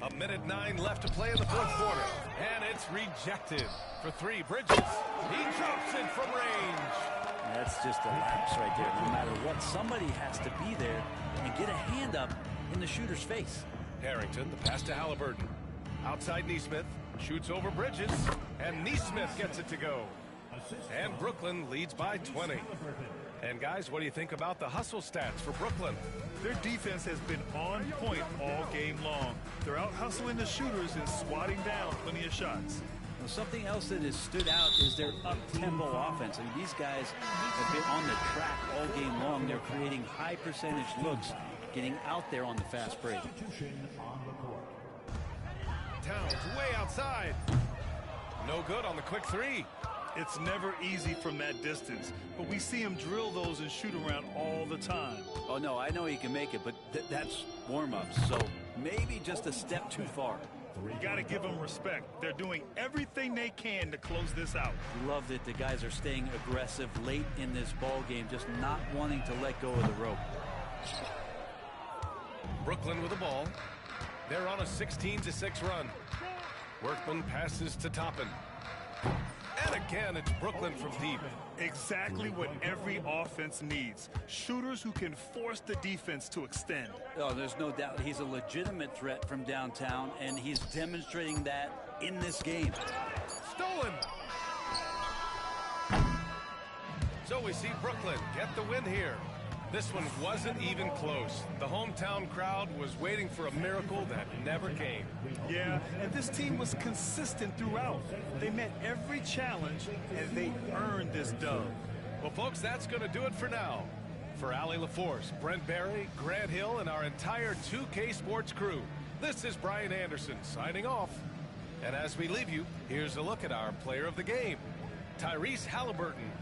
A minute 9 left to play in the fourth quarter. And it's rejected. For 3, Bridges. He drops it from range. That's just a lapse right there. No matter what, somebody has to be there and get a hand up in the shooter's face. Harrington, the pass to Halliburton. Outside Neesmith. Shoots over Bridges. And Neesmith gets it to go. And Brooklyn leads by 20. And guys, what do you think about the hustle stats for Brooklyn? Their defense has been on point all game long. They're out hustling the shooters and swatting down plenty of shots. Well, something else that has stood out is their up-tempo offense. I mean, these guys have been on the track all game long. They're creating high percentage looks, getting out there on the fast break. Towns way outside. No good on the quick 3. It's never easy from that distance, but we see him drill those and shoot around all the time. Oh, no, I know he can make it, but that's warm-ups, so maybe just a step too far. You got to give them respect. They're doing everything they can to close this out. Love that the guys are staying aggressive late in this ball game, just not wanting to let go of the rope. Brooklyn with the ball. They're on a 16-6 run. Workman passes to Toppin. And again, it's Brooklyn from deep. Exactly what every offense needs. Shooters who can force the defense to extend. Oh, there's no doubt he's a legitimate threat from downtown, and he's demonstrating that in this game. Stolen. So we see Brooklyn get the win here. This one wasn't even close. The hometown crowd was waiting for a miracle that never came. Yeah, and this team was consistent throughout. They met every challenge, and they earned this dub. Well, folks, that's going to do it for now. For Allie LaForce, Brent Barry, Grant Hill, and our entire 2K Sports crew, this is Brian Anderson signing off. And as we leave you, here's a look at our player of the game, Tyrese Halliburton.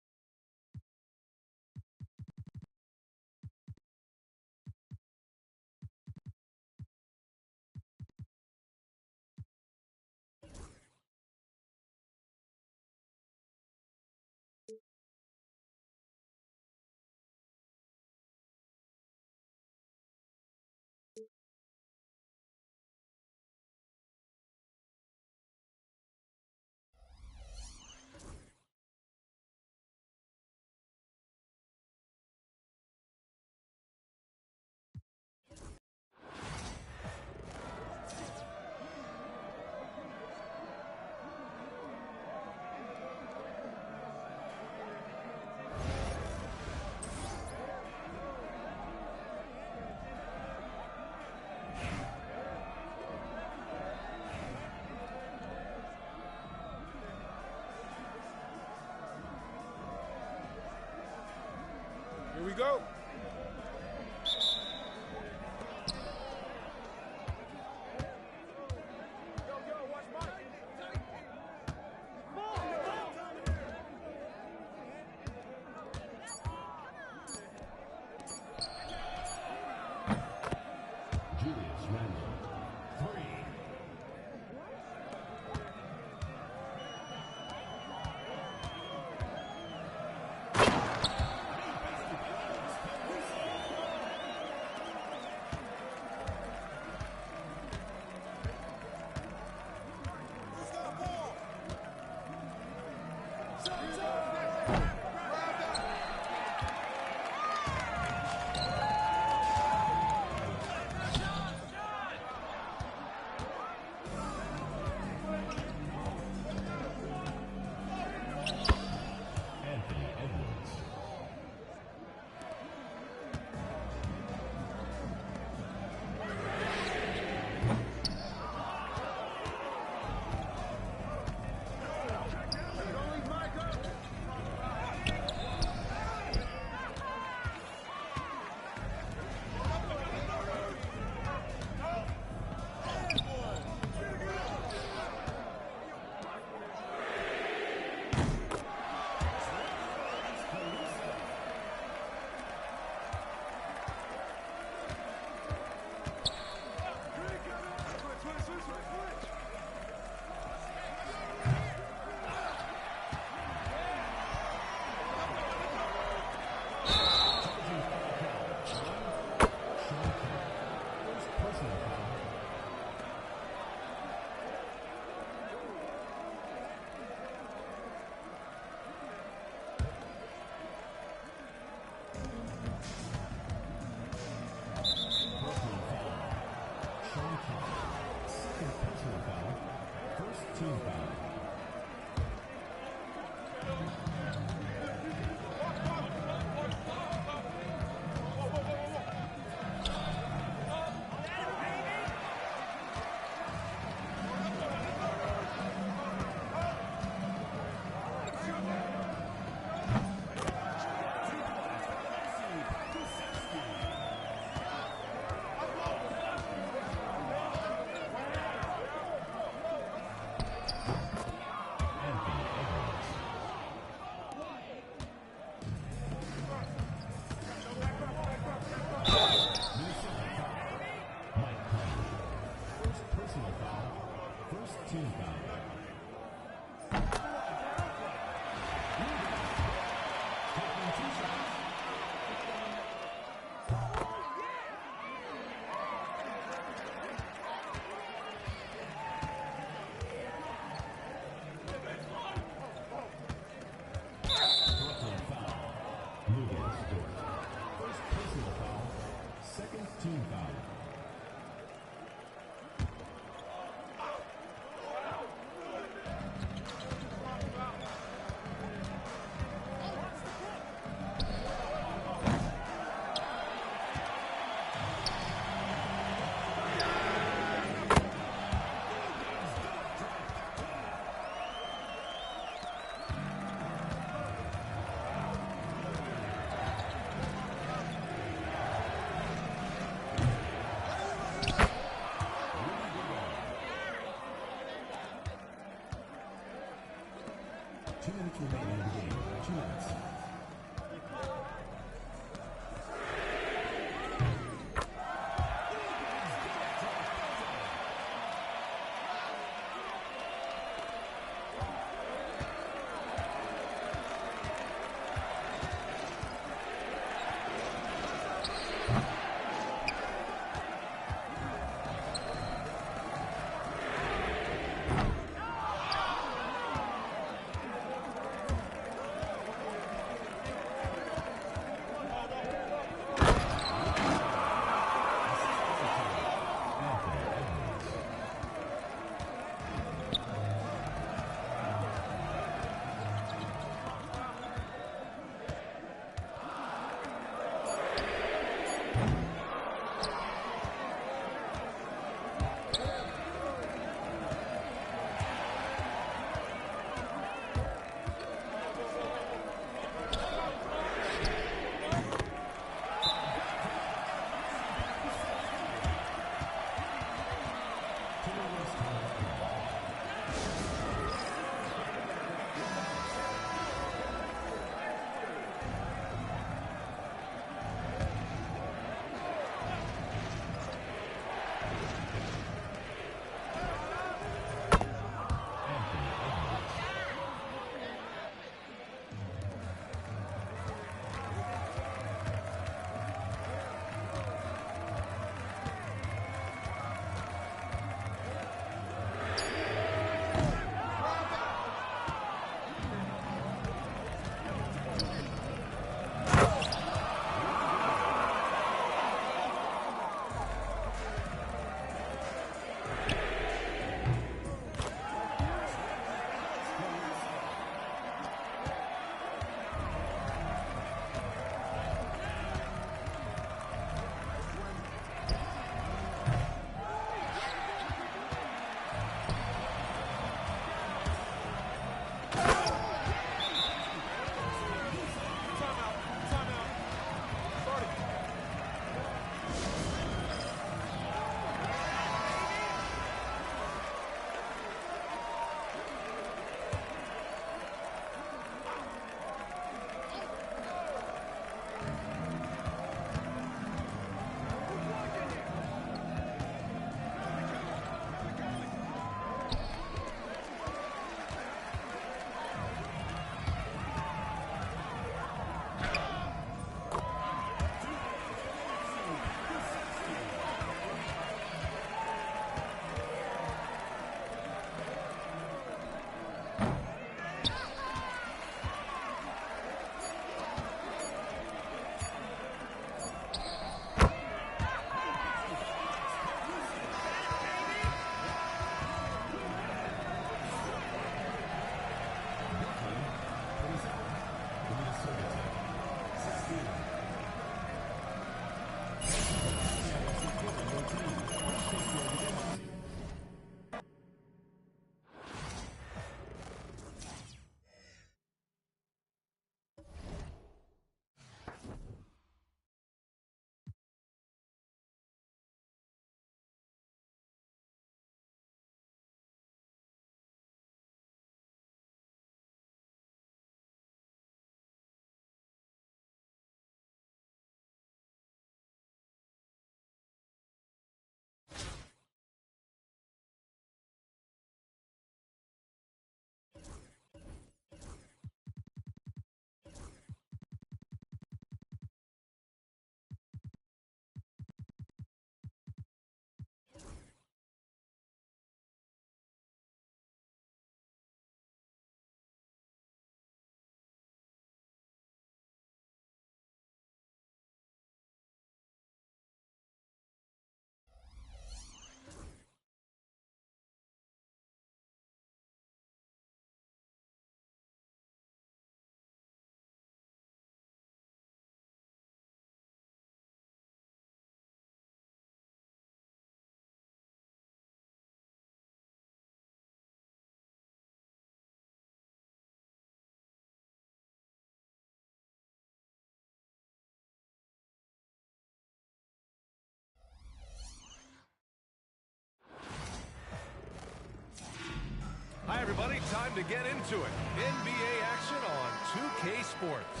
time to get into it. NBA action on 2K Sports.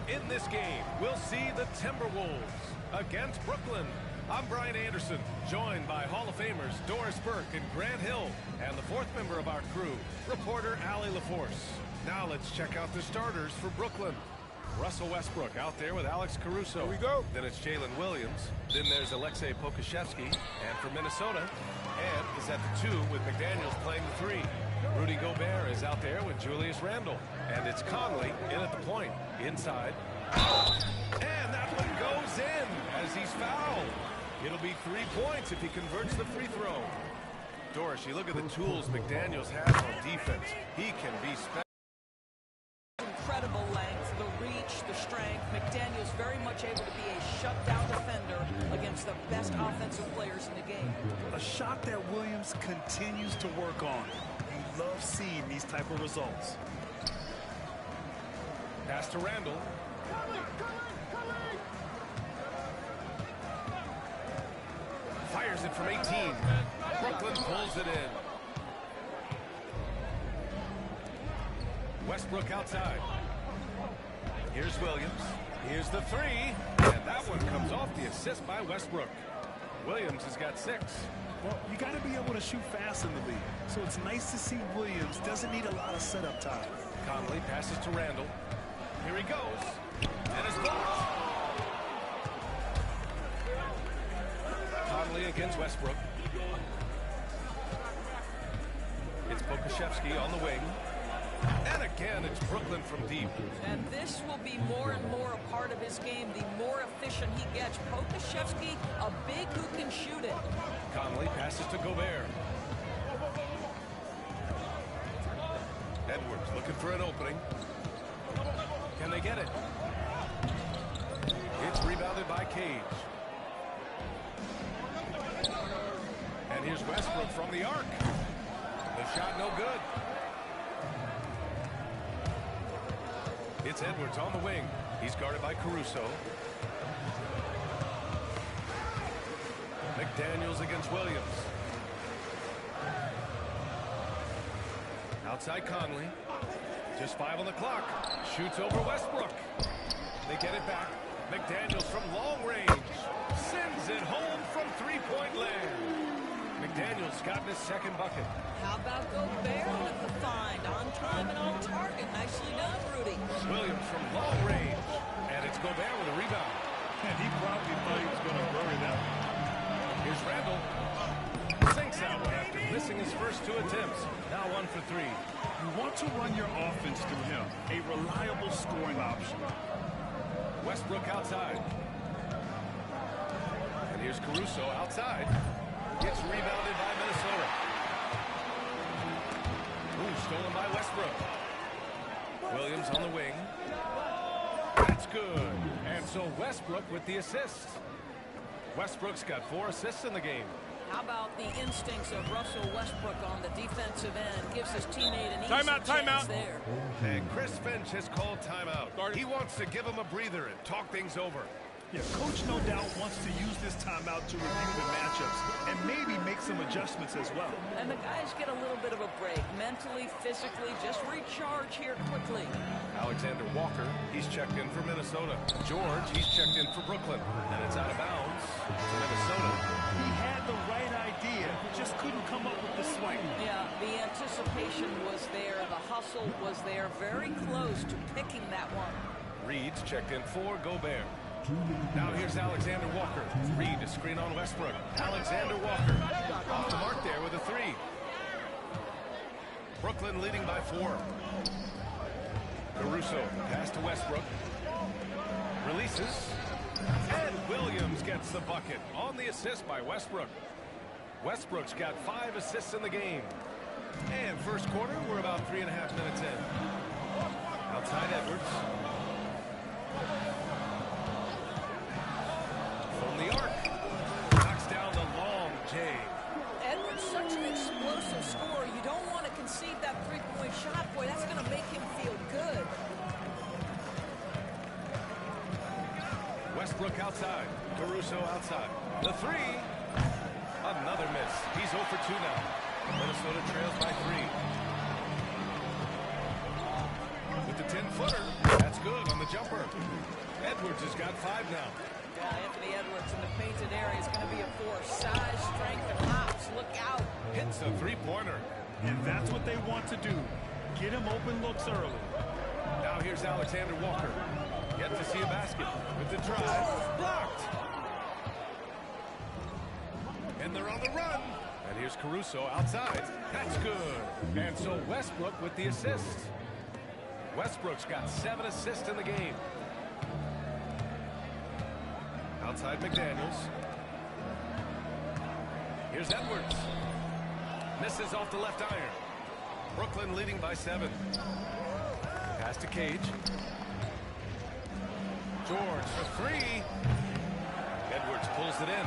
In this game, we'll see the Timberwolves against Brooklyn. I'm Brian Anderson, joined by Hall of Famers Doris Burke and Grant Hill, and the fourth member of our crew, reporter Allie LaForce. Now let's check out the starters for Brooklyn. Russell Westbrook out there with Alex Caruso. Here we go. Then it's Jalen Williams. Then there's Alexei Pokusevski. And for Minnesota, Ant is at the 2 with McDaniels playing the 3. Rudy Gobert is out there with Julius Randle. And it's Conley in at the point. Inside. And that one goes in as he's fouled. It'll be 3 points if he converts the free throw. Doris, you look at the tools McDaniels has on defense. He can be special. Incredible length, the reach, the strength. McDaniels very much able to be a shutdown defender against the best offensive players in the game. A shot that Williams continues to work on. You love seeing these type of results. Pass to Randle. Fires it from 18. Brooklyn pulls it in. Westbrook outside. Here's Williams. Here's the 3. And that one comes off the assist by Westbrook. Williams has got 6. Well, you got to be able to shoot fast in the league. So it's nice to see Williams doesn't need a lot of setup time. Conley passes to Randle. Here he goes. And it's blocked. Conley against Westbrook. It's Pokusevski on the wing. And again, it's Brooklyn from deep. And this will be more and more a part of his game, the more efficient he gets. Pokusevski, a big who can shoot it. Conley passes to Gobert. Edwards looking for an opening. Can they get it? It's rebounded by Cage. And here's Westbrook from the arc. The shot no good. It's Edwards on the wing. He's guarded by Caruso. McDaniels against Williams. Outside Conley. Just 5 on the clock. Shoots over Westbrook. They get it back. McDaniels from long range. Sends it home from three-point land. McDaniels gotten his second bucket. How about Gobert with the find? On time and on target. Nicely done, Rudy. Williams from long range. And it's Gobert with a rebound. And he probably thought he was going to bury that. Here's Randle. Sinks that one after missing his first 2 attempts. Now 1 for 3. You want to run your offense through him. A reliable scoring option. Westbrook outside. And here's Caruso outside. Gets rebounded by Minnesota. Ooh, stolen by Westbrook. Williams on the wing. That's good. And so Westbrook with the assist. Westbrook's got 4 assists in the game. How about the instincts of Russell Westbrook on the defensive end? Gives his teammate an easy chance there. And Chris Finch has called timeout. He wants to give him a breather and talk things over. Yeah, Coach no doubt wants to use this timeout to review the matchups and maybe make some adjustments as well. And the guys get a little bit of a break. Mentally, physically, just recharge here quickly. Alexander Walker, he's checked in for Minnesota. George, he's checked in for Brooklyn. And it's out of bounds to Minnesota. He had the right idea, just couldn't come up with the swing. Yeah, the anticipation was there. The hustle was there. Very close to picking that one. Reed's checked in for Gobert. Now here's Alexander Walker. Reed to screen on Westbrook. Alexander Walker off the mark there with a 3. Brooklyn leading by 4. Caruso pass to Westbrook. Releases. And Williams gets the bucket on the assist by Westbrook. Westbrook's got 5 assists in the game. And first quarter, we're about 3.5 minutes in. Outside Edwards. From the arc. Knocks down the long J. Edwards, such an explosive scorer. You don't want to concede that three-point shot. Boy, that's going to make him feel good. Westbrook outside. Caruso outside. The 3. Another miss. He's 0 for 2 now. Minnesota trails by 3. a 10-footer. That's good on the jumper. Edwards has got 5 now. Yeah, Anthony Edwards in the painted area is going to be a force. Size, strength, and hops. Look out. Hits a 3-pointer. And that's what they want to do. Get him open looks early. Now here's Alexander Walker. Yet to see a basket. With the drive. Blocked. And they're on the run. And here's Caruso outside. That's good. And so Westbrook with the assist. Westbrook's got 7 assists in the game. Outside McDaniels. Here's Edwards. Misses off the left iron. Brooklyn leading by 7. Pass to Cage. George for 3. Edwards pulls it in.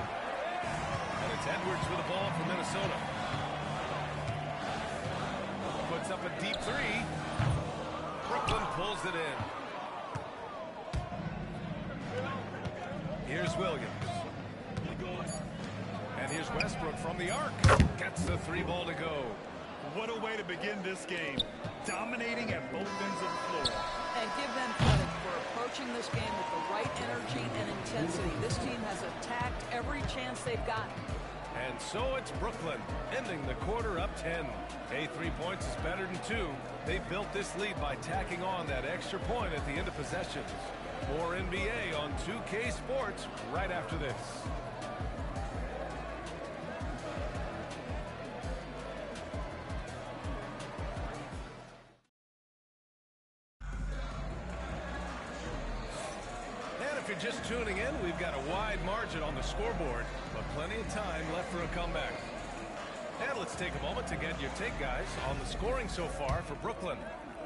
And it's Edwards with the ball for Minnesota. Puts up a deep 3. Brooklyn pulls it in. Here's Williams. And here's Westbrook from the arc. Gets the 3 ball to go. What a way to begin this game. Dominating at both ends of the floor. And give them credit for approaching this game with the right energy and intensity. This team has attacked every chance they've gotten. And so it's Brooklyn, ending the quarter up 10. Hey, 3 points is better than 2. They built this lead by tacking on that extra point at the end of possessions. More NBA on 2K Sports right after this. If you're just tuning in, we've got a wide margin on the scoreboard, but plenty of time left for a comeback. And let's take a moment to get your take, guys, on the scoring so far for Brooklyn.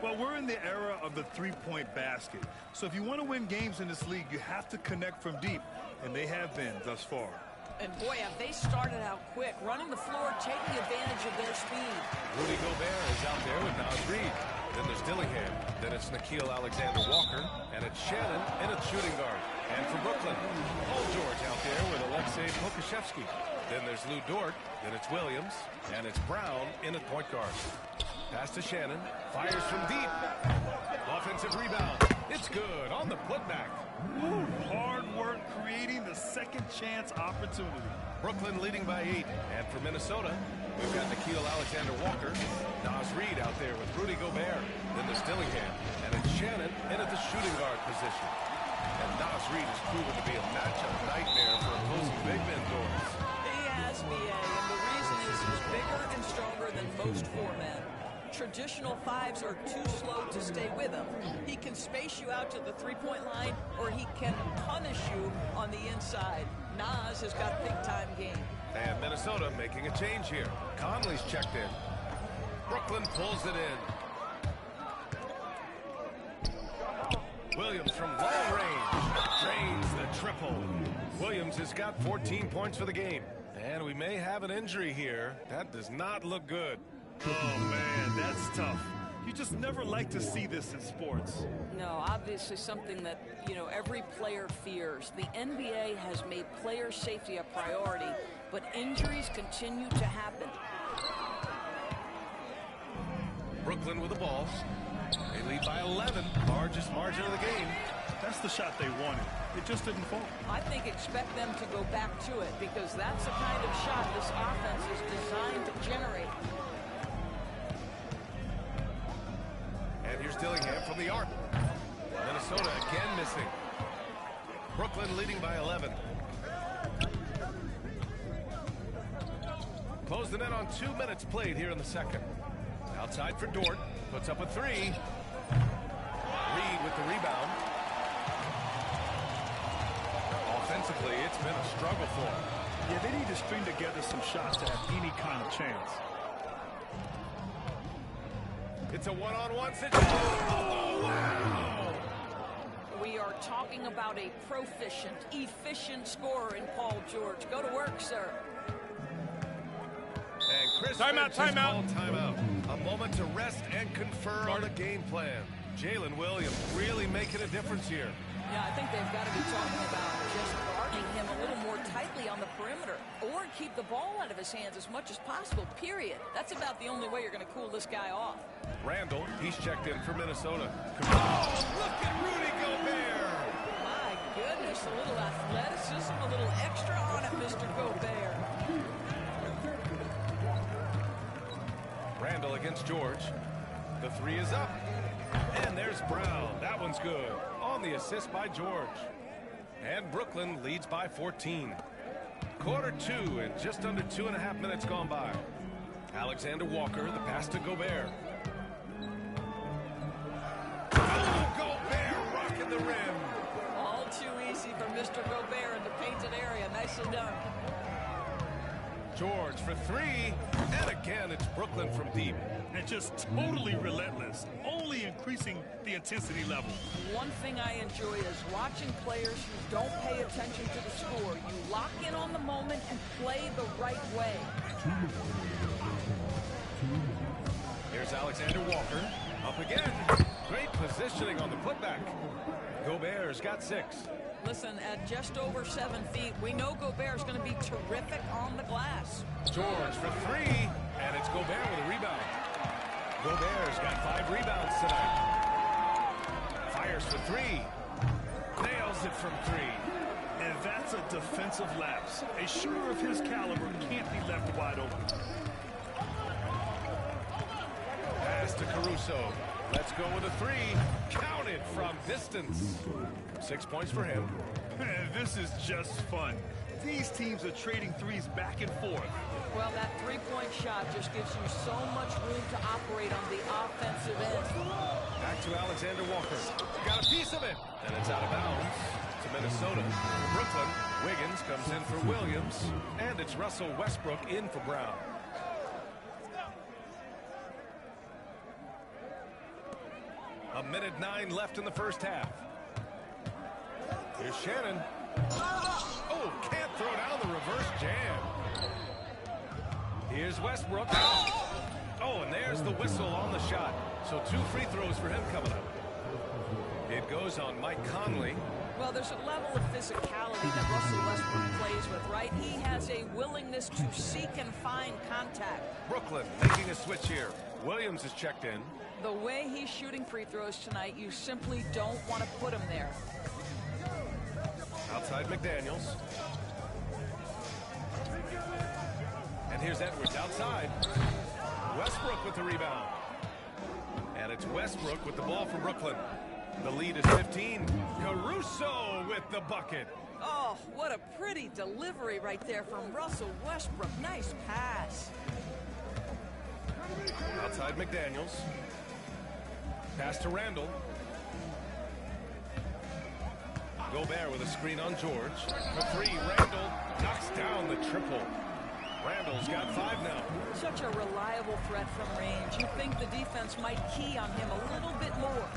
Well, we're in the era of the 3-point basket. So if you want to win games in this league, you have to connect from deep, and they have been thus far. And boy, have they started out quick, running the floor, taking advantage of their speed. Rudy Gobert is out there with Nas Reed. Then there's Dillingham. Then it's Nickeil Alexander-Walker. And it's Shannon in at shooting guard. And for Brooklyn, Paul George out there with Alexei Pokusevski. Then there's Lou Dort. Then it's Williams. And it's Brown in at point guard. Pass to Shannon. Fires from deep. Offensive rebound. It's good on the putback. Ooh, hard work creating the second chance opportunity. Brooklyn leading by 8. And for Minnesota, we've got Nickeil Alexander-Walker. Nas Reed out there with Rudy Gobert. Then there's Dillingham. And it's Shannon in at the shooting guard position. And Nas Reed has proven to be a matchup nightmare for opposing big men doors. He has, BA, and the reason is he's bigger and stronger than most 4-men. Traditional 5s are too slow to stay with him. He can space you out to the 3-point line, or he can punish you on the inside. Nas has got big-time game. And Minnesota making a change here. Conley's checked in. Brooklyn pulls it in. Williams from long range drains the triple. Williams has got 14 points for the game. And we may have an injury here. That does not look good. Oh, man, that's tough. You just never like to see this in sports. No, obviously something that, every player fears. The NBA has made player safety a priority, but injuries continue to happen. Brooklyn with the ball. They lead by 11, largest margin of the game. That's the shot they wanted. It just didn't fall. I think expect them to go back to it, because that's the kind of shot this offense is designed to generate. And here's Dillingham from the arc. Minnesota again missing. Brooklyn leading by 11. Close the net on 2 minutes played here in the second. Outside for Dort. Puts up a 3. Reed with the rebound. Offensively, it's been a struggle for them. Yeah, they need to string together some shots to have any kind of chance. It's a one-on-one situation. Oh, wow! We are talking about a proficient, efficient scorer in Paul George. Go to work, sir. And Chris timeout. Timeout. A moment to rest and confer on the game plan. Jalen Williams really making a difference here. Yeah, I think they've got to be talking about just guarding him a little more tightly on the perimeter, or and keep the ball out of his hands as much as possible, period. That's about the only way you're going to cool this guy off. Randall, he's checked in for Minnesota. Oh, look at Rudy Gobert! My goodness, a little athleticism, a little extra on it, Mr. Gobert. Randall against George. The three is up. And there's Brown. That one's good. On the assist by George. And Brooklyn leads by 14. Quarter 2 and just under 2.5 minutes gone by. Alexander Walker, the pass to Gobert. Oh, Gobert rocking the rim. All too easy for Mr. Gobert in the painted area. Nicely done. George for three. And again, it's Brooklyn from deep. And just totally relentless, only increasing the intensity level. One thing I enjoy is watching players who don't pay attention to the score. You lock in on the moment and play the right way. Here's Alexander Walker. Up again. Great positioning on the putback. Gobert's got 6. Listen, at just over 7 feet, we know Gobert's going to be terrific on the glass. George for 3, and it's Gobert with a rebound. Gobert's got 5 rebounds tonight. Fires for 3. Nails it from 3. And that's a defensive lapse. A shooter of his caliber can't be left wide open. Pass to Caruso. Let's go with a 3. Counted from distance. 6 points for him. Man, this is just fun. These teams are trading threes back and forth. Well, that three-point shot just gives you so much room to operate on the offensive end. Back to Alexander Walker. Got a piece of it. And it's out of bounds to Minnesota. Brooklyn, Wiggins comes in for Williams. And it's Russell Westbrook in for Brown. A minute 9 left in the first half. Here's Shannon. Oh, can't throw down the reverse jam. Here's Westbrook. Oh, and there's the whistle on the shot. So 2 free throws for him coming up. It goes on Mike Conley. Well, there's a level of physicality that Russell Westbrook plays with, right? He has a willingness to seek and find contact. Brooklyn making a switch here. Williams is checked in. The way he's shooting free throws tonight, you simply don't want to put him there. Outside McDaniels. And here's Edwards outside. Westbrook with the rebound. And it's Westbrook with the ball for Brooklyn. The lead is 15. Caruso with the bucket. Oh, what a pretty delivery right there from Russell Westbrook. Nice pass. Outside McDaniels. Pass to Randall. Gobert with a screen on George. For 3, Randall knocks down the triple. Randall's got 5 now. Such a reliable threat from range. You think the defense might key on him a little bit more.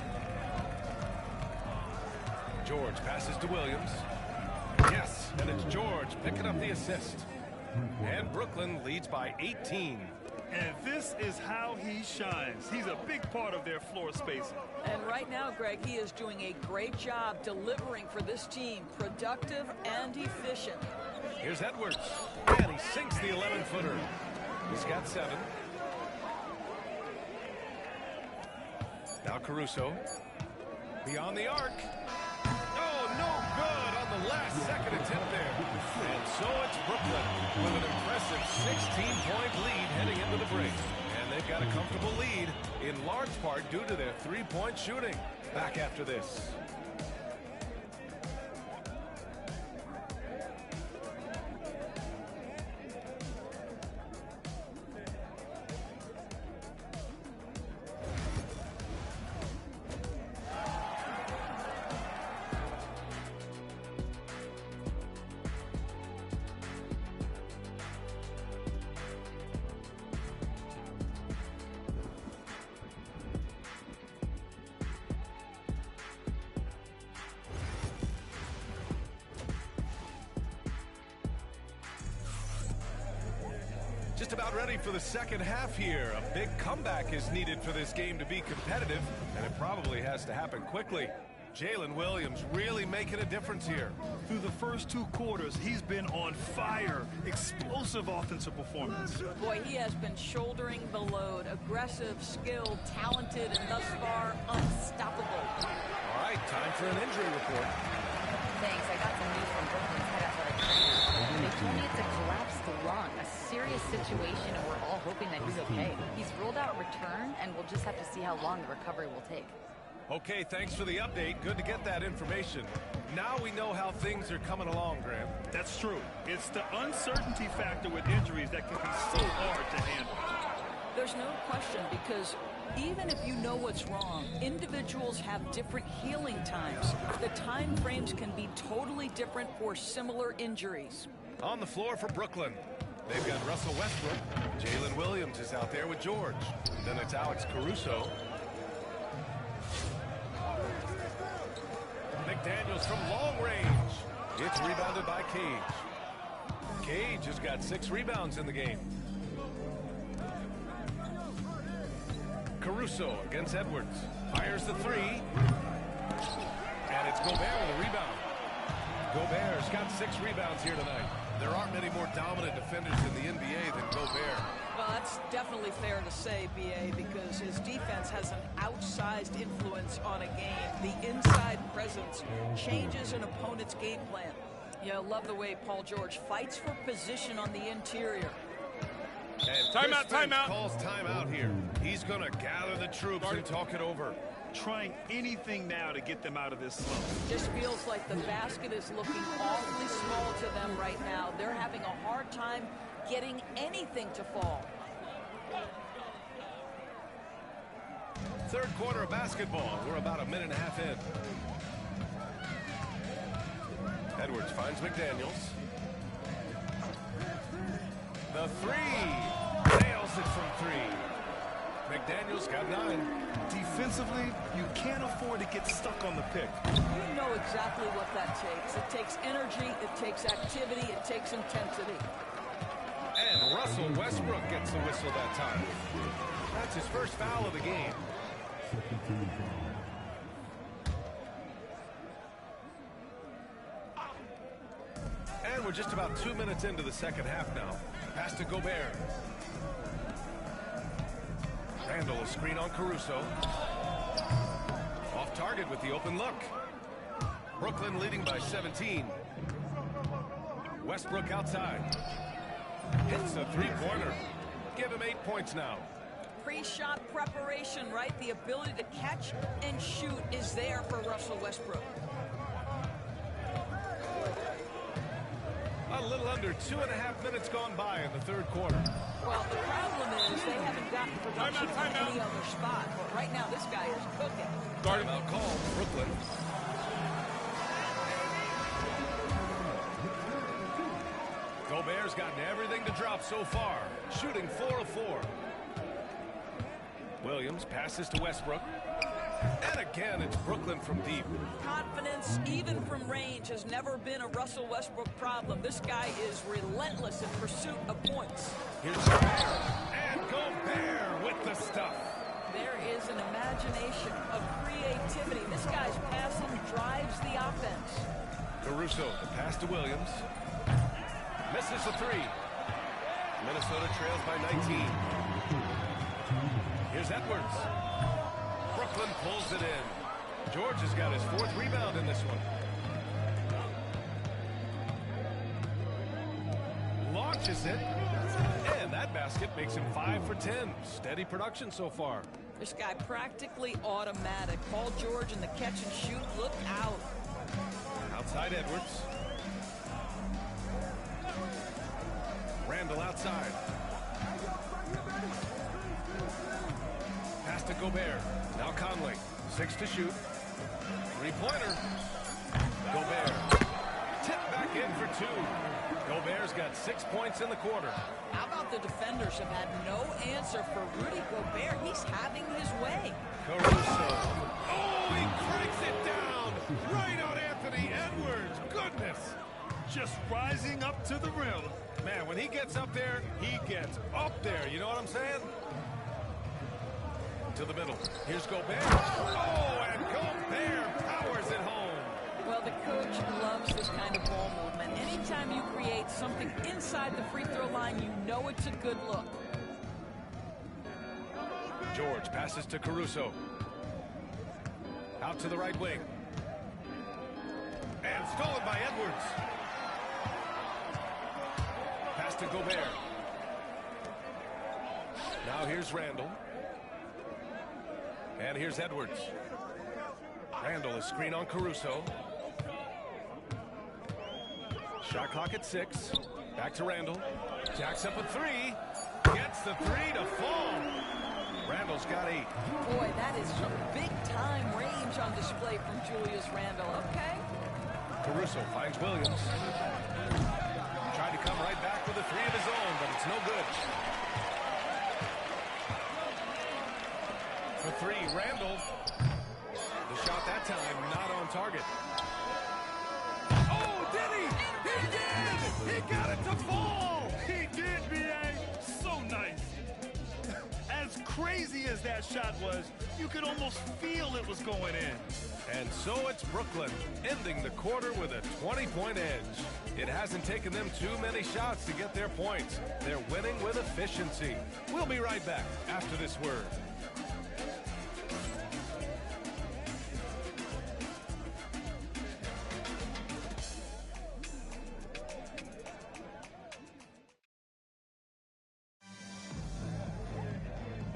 George passes to Williams. Yes, and it's George picking up the assist. And Brooklyn leads by 18. And this is how he shines. He's a big part of their floor spacing. And right now, Greg, he is doing a great job delivering for this team. Productive and efficient. Here's Edwards. And he sinks the 11-footer. He's got 7. Now Caruso. Beyond the arc. Oh, no good on the last second attempt there. And so it's Brooklyn with an impressive 16-point lead heading into the break. And they've got a comfortable lead in large part due to their 3-point shooting. Back after this. Just about ready for the second half here. A big comeback is needed for this game to be competitive, and it probably has to happen quickly. Jalen Williams really making a difference here. Through the first 2 quarters, he's been on fire. Explosive offensive performance. Boy, he has been shouldering the load. Aggressive, skilled, talented, and thus far unstoppable. All right, time for an injury report. Thanks. I got some news from Brooklyn's head athletic trainer. They told me it's a collapsed lung, a serious situation, and we're all hoping that he's okay. He's ruled out return, and we'll just have to see how long the recovery will take. Okay, thanks for the update. Good to get that information. Now we know how things are coming along, Graham. That's true. It's the uncertainty factor with injuries that can be so hard to handle. There's no question, because even if you know what's wrong, individuals have different healing times. The time frames can be totally different for similar injuries. On the floor for Brooklyn, they've got Russell Westbrook. Jalen Williams is out there with George. Then it's Alex Caruso. McDaniels from long range. It's rebounded by Cage. Cage has got 6 rebounds in the game. Caruso against Edwards. Fires the 3. And it's Gobert with a rebound. Gobert's got 6 rebounds here tonight. There aren't many more dominant defenders in the NBA than Gobert. Well, that's definitely fair to say, B.A., because his defense has an outsized influence on a game. The inside presence changes an opponent's game plan. You know, love the way Paul George fights for position on the interior. And timeout calls timeout here. He's going to gather the troops and talk it over. Trying anything now to get them out of this slump. Just feels like the basket is looking awfully small to them right now. They're having a hard time getting anything to fall. Third quarter of basketball. We're about a minute and a half in. Edwards finds McDaniels. The 3. Nails it from 3. McDaniels got 9. Defensively, you can't afford to get stuck on the pick. You know exactly what that takes. It takes energy, it takes activity, it takes intensity. And Russell Westbrook gets the whistle that time. That's his first foul of the game. And we're just about 2 minutes into the second half now. Pass to Gobert. Randall, a screen on Caruso. Off target with the open look. Brooklyn leading by 17. Westbrook outside. Hits a 3-pointer. Give him 8 points now. Pre-shot preparation, right? The ability to catch and shoot is there for Russell Westbrook. A little under 2.5 minutes gone by in the third quarter. Well, the problem is they haven't gotten production from any other spot. But right now, this guy is cooking. Timeout call, Brooklyn. Gobert's gotten everything to drop so far, shooting 4 of 4. Williams passes to Westbrook. And again, it's Brooklyn from deep. Confidence, even from range, has never been a Russell Westbrook problem. This guy is relentless in pursuit of points. Here's Gobert. And Gobert with the stuff. There is an imagination of creativity. This guy's passing drives the offense. Caruso, the pass to Williams. Misses the 3. Minnesota trails by 19. Here's Edwards. Brooklyn pulls it in. George has got his 4th rebound in this one. Launches it. And that basket makes him 5 for 10. Steady production so far. This guy practically automatic. Paul George in the catch and shoot. Look out. Outside Edwards. Randall outside. Pass to Gobert. Now Conley. 6 to shoot. 3-pointer. Gobert. Tip back in for 2. Gobert's got 6 points in the quarter. How about the defenders have had no answer for Rudy Gobert? He's having his way. Caruso. Oh, he cranks it down. Right on Anthony Edwards. Goodness. Just rising up to the rim. Man, when he gets up there, he gets up there. You know what I'm saying? To the middle. Here's Gobert. Oh, and Gobert powers it home. Well, the coach loves this kind of ball movement. Anytime you create something inside the free throw line, you know it's a good look. George passes to Caruso. Out to the right wing. And stolen by Edwards. Pass to Gobert. Now here's Randall. And here's Edwards. Randall is screen on Caruso. Shot clock at 6. Back to Randall. Jacks up a 3. Gets the 3 to fall. Randall's got 8. Boy, that is some big-time range on display from Julius Randall. Okay. Caruso finds Williams. Tried to come right back with a 3 of his own, but it's no good. For 3, Randall. The shot that time not on target. Oh, did he? He did! He got it to fall! He did, B.A. So nice. As crazy as that shot was, you could almost feel it was going in. And so it's Brooklyn, ending the quarter with a 20-point edge. It hasn't taken them too many shots to get their points. They're winning with efficiency. We'll be right back after this word.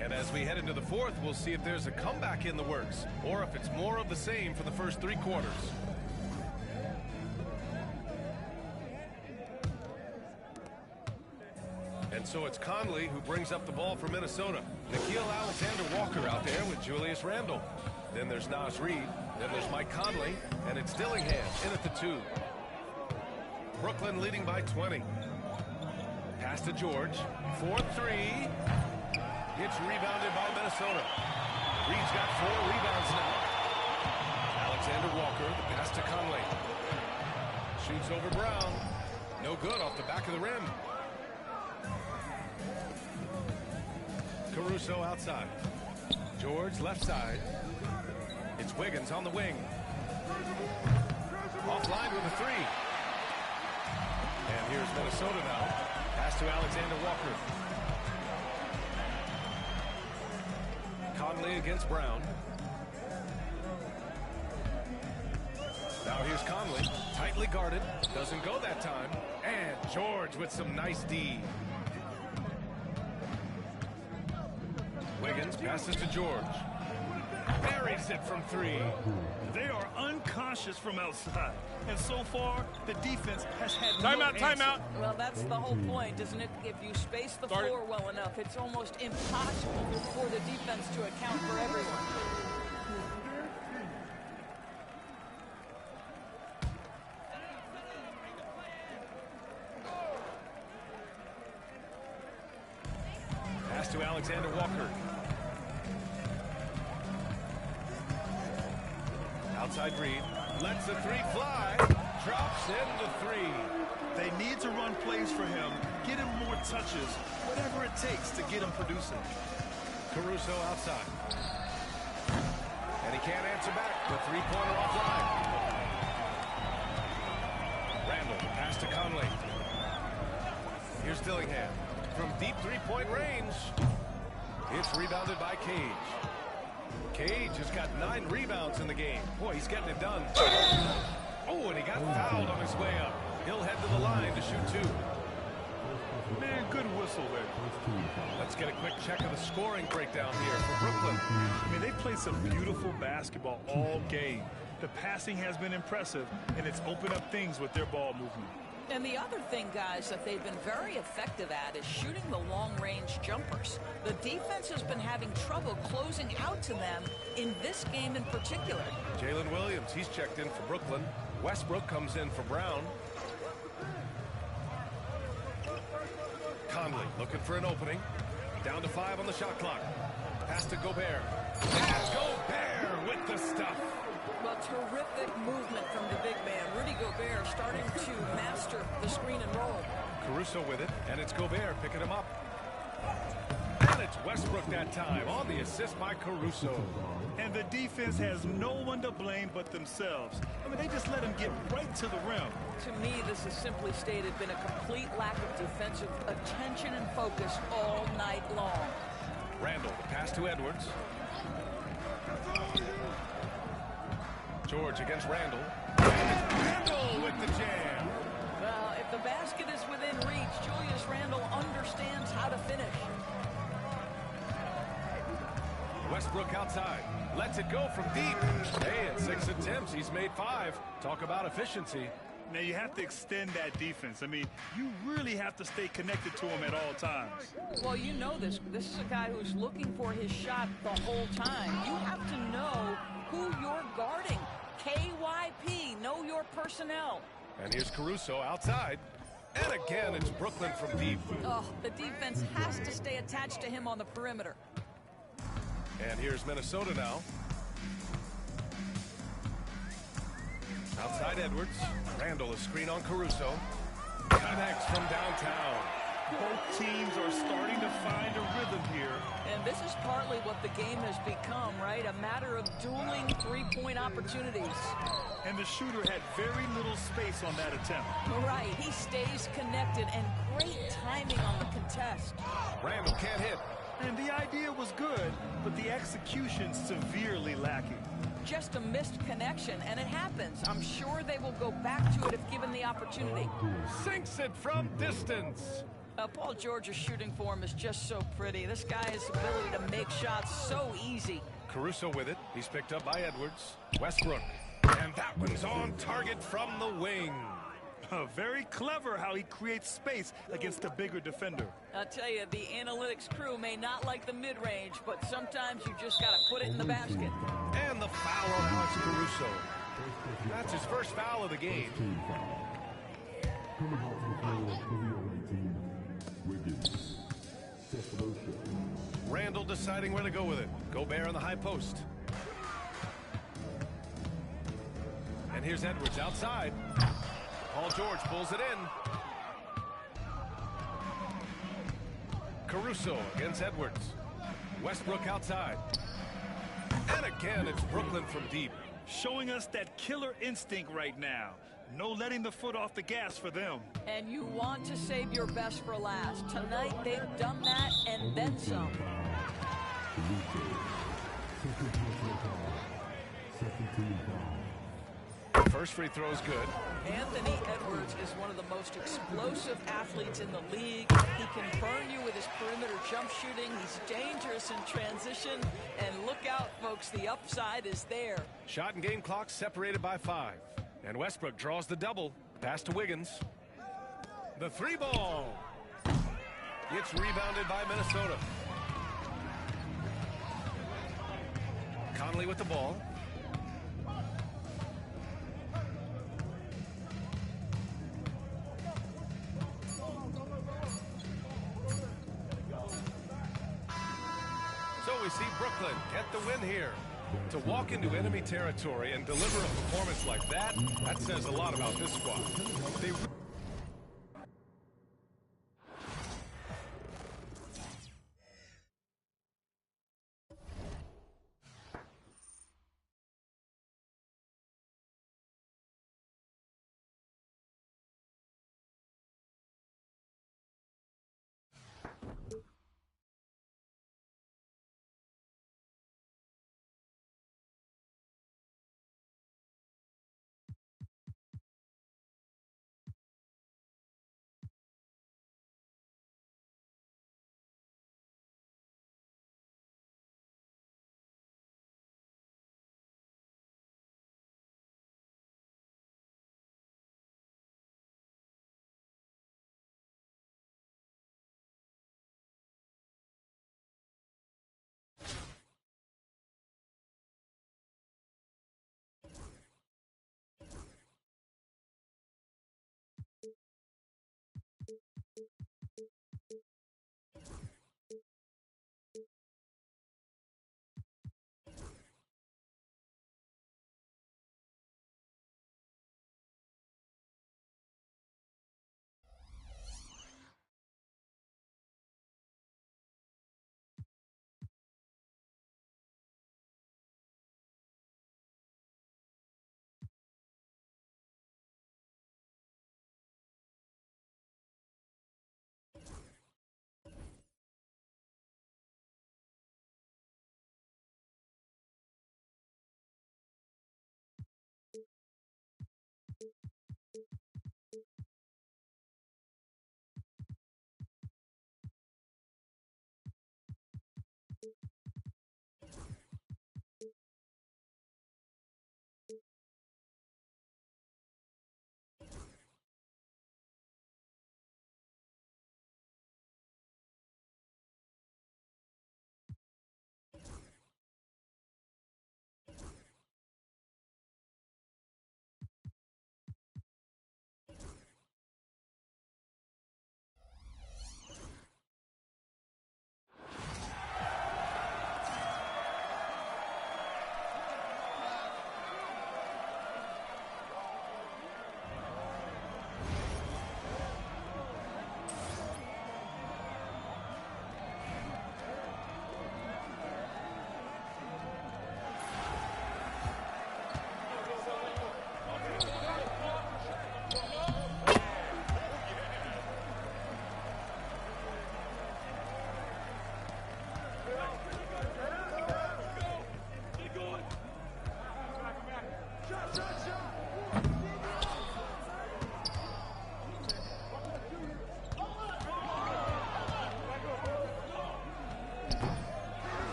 And as we head into the fourth, we'll see if there's a comeback in the works, or if it's more of the same for the first 3 quarters. And so it's Conley who brings up the ball for Minnesota. Nickeil Alexander-Walker out there with Julius Randle. Then there's Naz Reid. Then there's Mike Conley. And it's Dillingham in at the 2. Brooklyn leading by 20. Pass to George. 4-3. It's rebounded by Minnesota. Reed's got 4 rebounds now. Alexander-Walker, the pass to Conley. Shoots over Brown. No good off the back of the rim. Caruso outside. George left side. It's Wiggins on the wing. Offline with a 3. And here's Minnesota now. Pass to Alexander-Walker. Conley against Brown. Now here's Conley, tightly guarded, doesn't go that time. And George with some nice D. Wiggins passes to George. Buries it from 3. They are unconscious from outside. And so far, the defense has had Timeout, timeout. Well, that's the whole point, isn't it? If you space the floor well enough, it's almost impossible for the defense to account for everyone. Pass to Alexander-Walker. Outside Reed. Lets the 3 fly. Drops in the 3. They need to run plays for him, get him more touches, whatever it takes to get him producing. Caruso outside. And he can't answer back. The 3-pointer offline. Randall, pass to Conley. Here's Dillingham. From deep 3-point range. It's rebounded by Cage. Cage has got 9 rebounds in the game. Boy, he's getting it done. Oh, and he got fouled on his way up. He'll head to the line to shoot 2. Man, good whistle there. Let's get a quick check of the scoring breakdown here for Brooklyn. I mean, they've played some beautiful basketball all game. The passing has been impressive, and it's opened up things with their ball movement. And the other thing, guys, that they've been very effective at is shooting the long-range jumpers. The defense has been having trouble closing out to them in this game in particular. Jalen Williams, he's checked in for Brooklyn. Westbrook comes in for Brown. Conley looking for an opening. Down to 5 on the shot clock. Pass to Gobert. And Gobert with the stuff. Well, terrific movement from the big man. Rudy Gobert starting to master the screen and roll. Caruso with it, and it's Gobert picking him up. And a It's Westbrook that time on the assist by Caruso. And the defense has no one to blame but themselves. I mean, they just let him get right to the rim. To me, this has simply stated been a complete lack of defensive attention and focus all night long. Randall, the pass to Edwards. George against Randall. Randall with the jam. Well, if the basket is within reach, Julius Randle understands how to finish. Westbrook outside. Lets it go from deep. Hey, at 6 attempts, he's made 5. Talk about efficiency. Now, you have to extend that defense. I mean, you really have to stay connected to him at all times. Well, you know this. This is a guy who's looking for his shot the whole time. You have to know who you're guarding. KYP, know your personnel. And here's Caruso outside. And again, it's Brooklyn from deep. Oh, the defense has to stay attached to him on the perimeter. And here's Minnesota now. Outside Edwards. Randall, a screen on Caruso. Connects from downtown. Both teams are starting to find a rhythm here. And this is partly what the game has become, right? A matter of dueling three-point opportunities. And the shooter had very little space on that attempt. Right, he stays connected and great timing on the contest. Randall can't hit. And the idea was good, but the execution severely lacking. Just a missed connection, and it happens. I'm sure they will go back to it if given the opportunity. Sinks it from distance. Paul George's shooting form is just so pretty. This guy's ability to make shots so easy. Caruso with it. He's picked up by Edwards. Westbrook. And that one's on target from the wing. Very clever how he creates space against a bigger defender. I'll tell you, the analytics crew may not like the mid-range, but sometimes you just got to put it in the basket. And the foul on Alex Caruso. That's his first foul of the game. Randall deciding where to go with it. Gobert on the high post. And here's Edwards outside. Paul George pulls it in. Caruso against Edwards. Westbrook outside. And again, it's Brooklyn from deep. Showing us that killer instinct right now. No letting the foot off the gas for them. And you want to save your best for last. Tonight, they've done that and then some. First free throw is good. Anthony Edwards is one of the most explosive athletes in the league. He can burn you with his perimeter jump shooting. He's dangerous in transition. And look out, folks, the upside is there. Shot and game clock separated by 5. And Westbrook draws the double. Pass to Wiggins. The 3-ball. It's rebounded by Minnesota. Conley with the ball. So we see Brooklyn get the win here. To walk into enemy territory and deliver a performance like that says a lot about this squad. They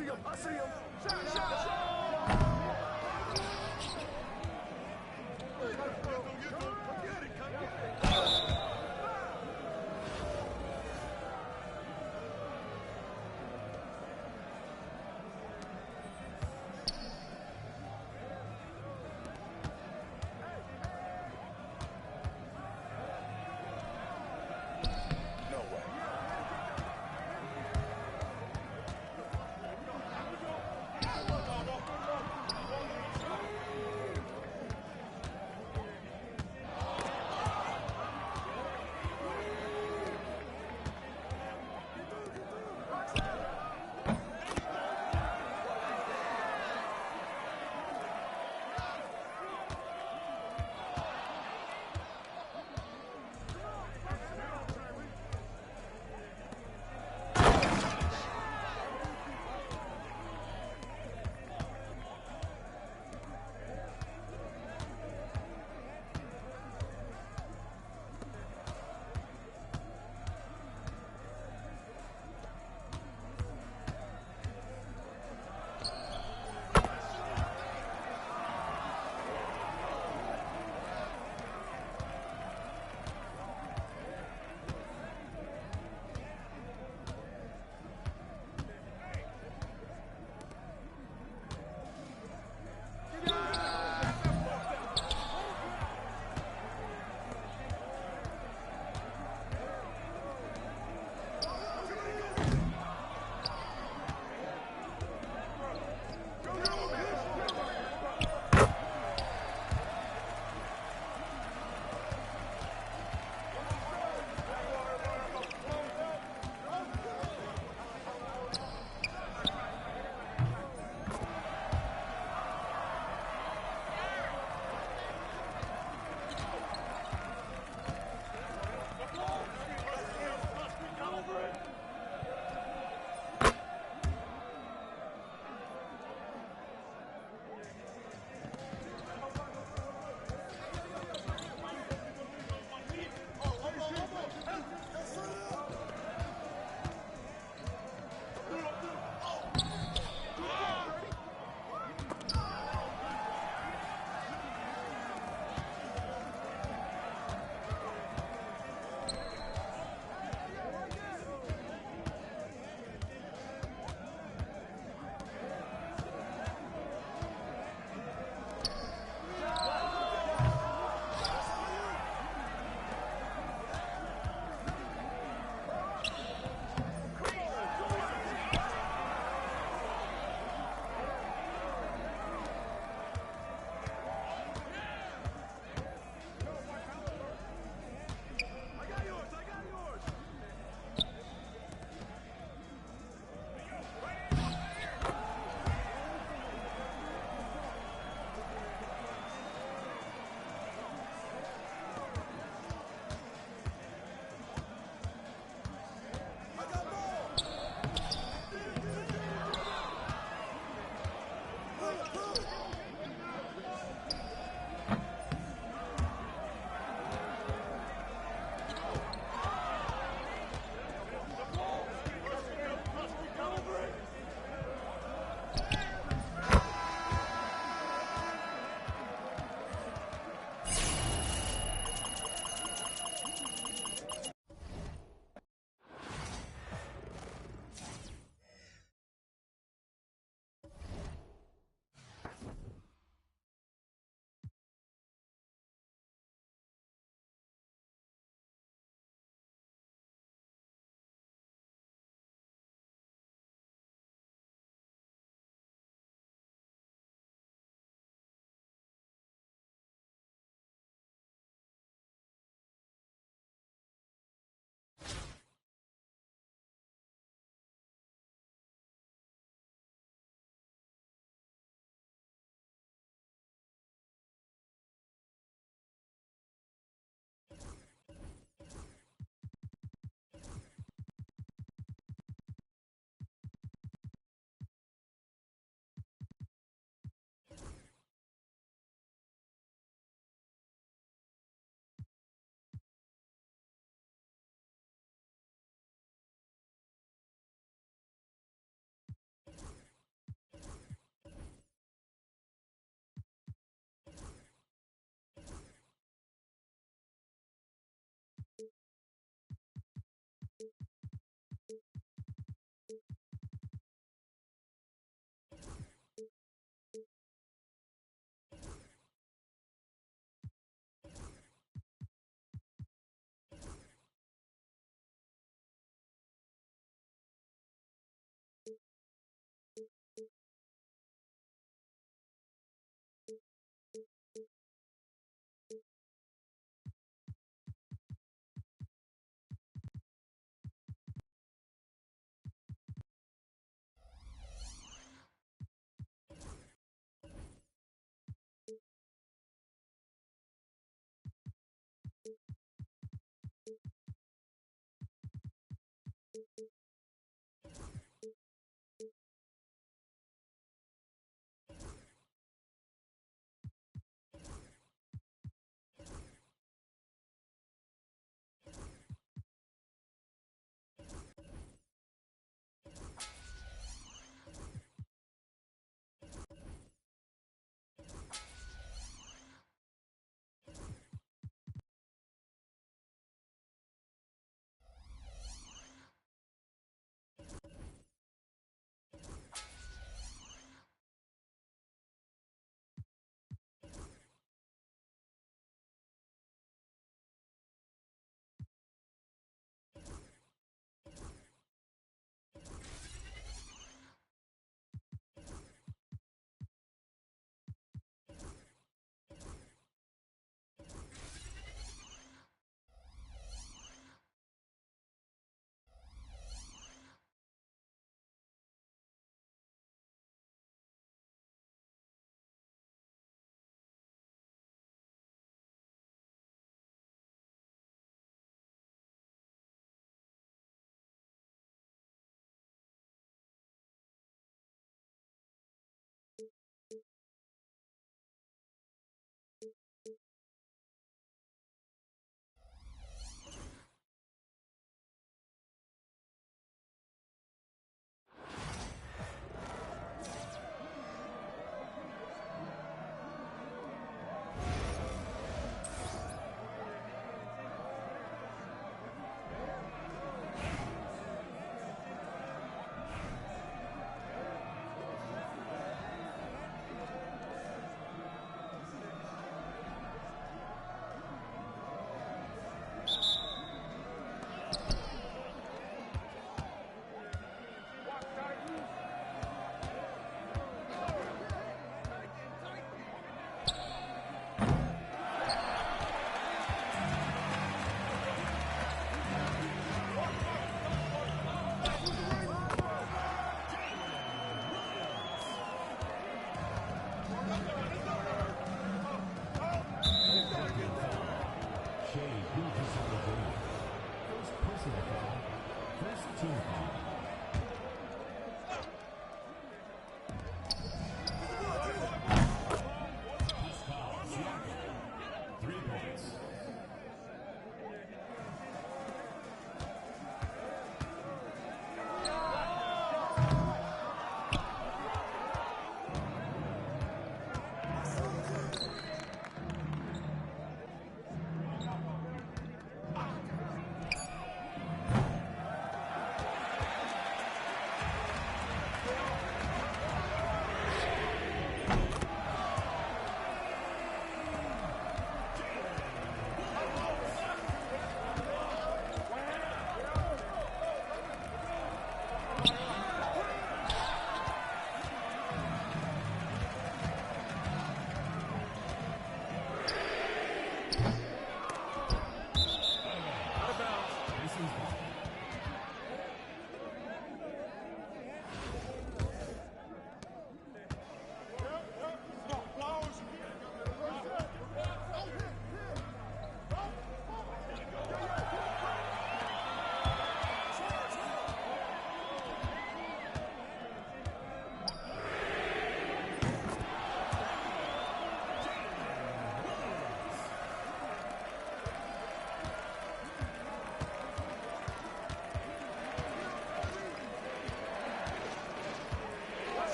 see him. I see him. Shot.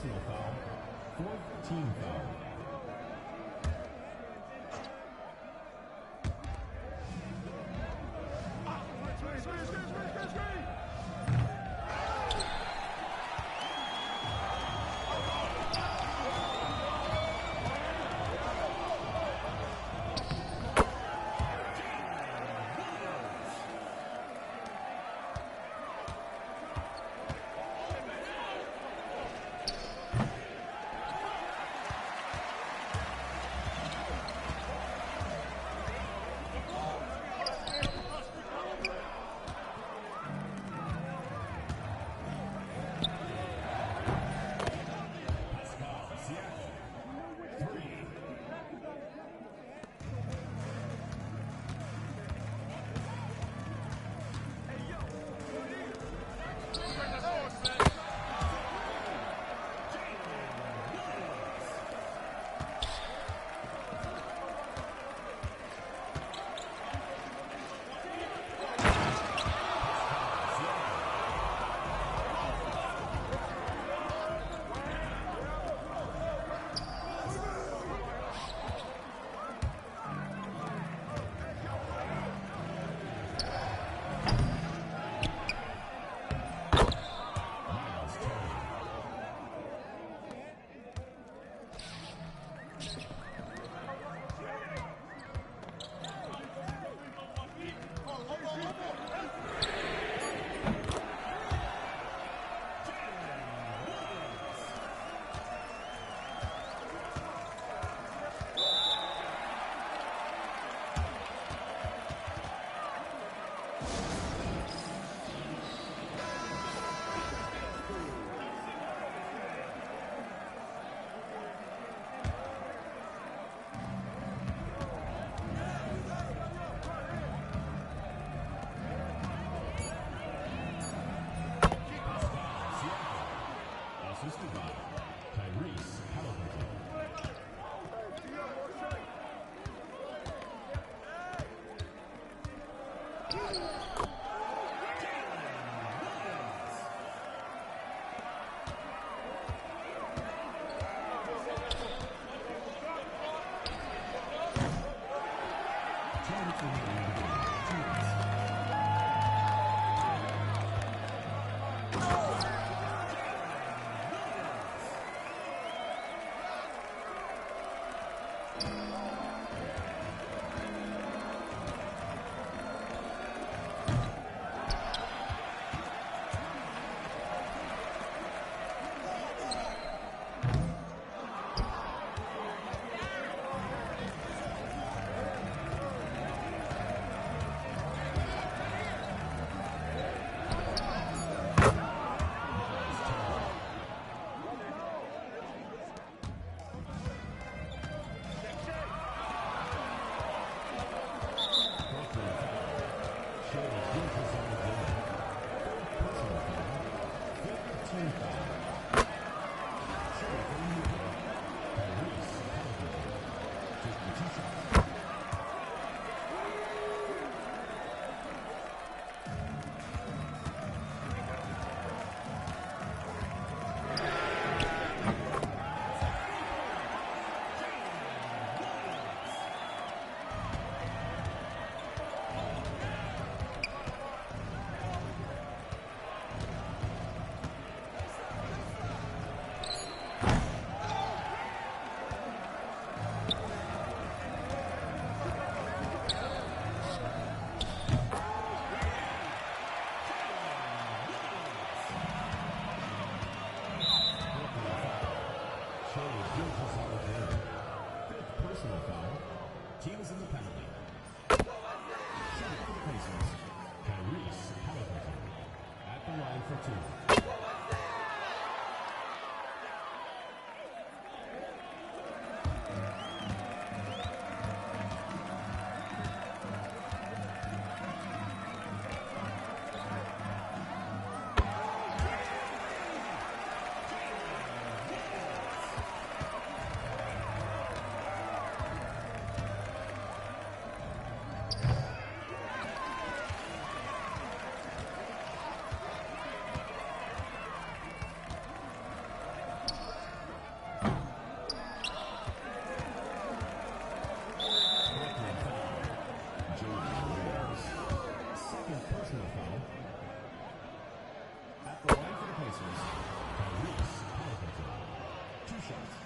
personal foul, fourth team foul. misses. Reese Carpenter. 2 shots.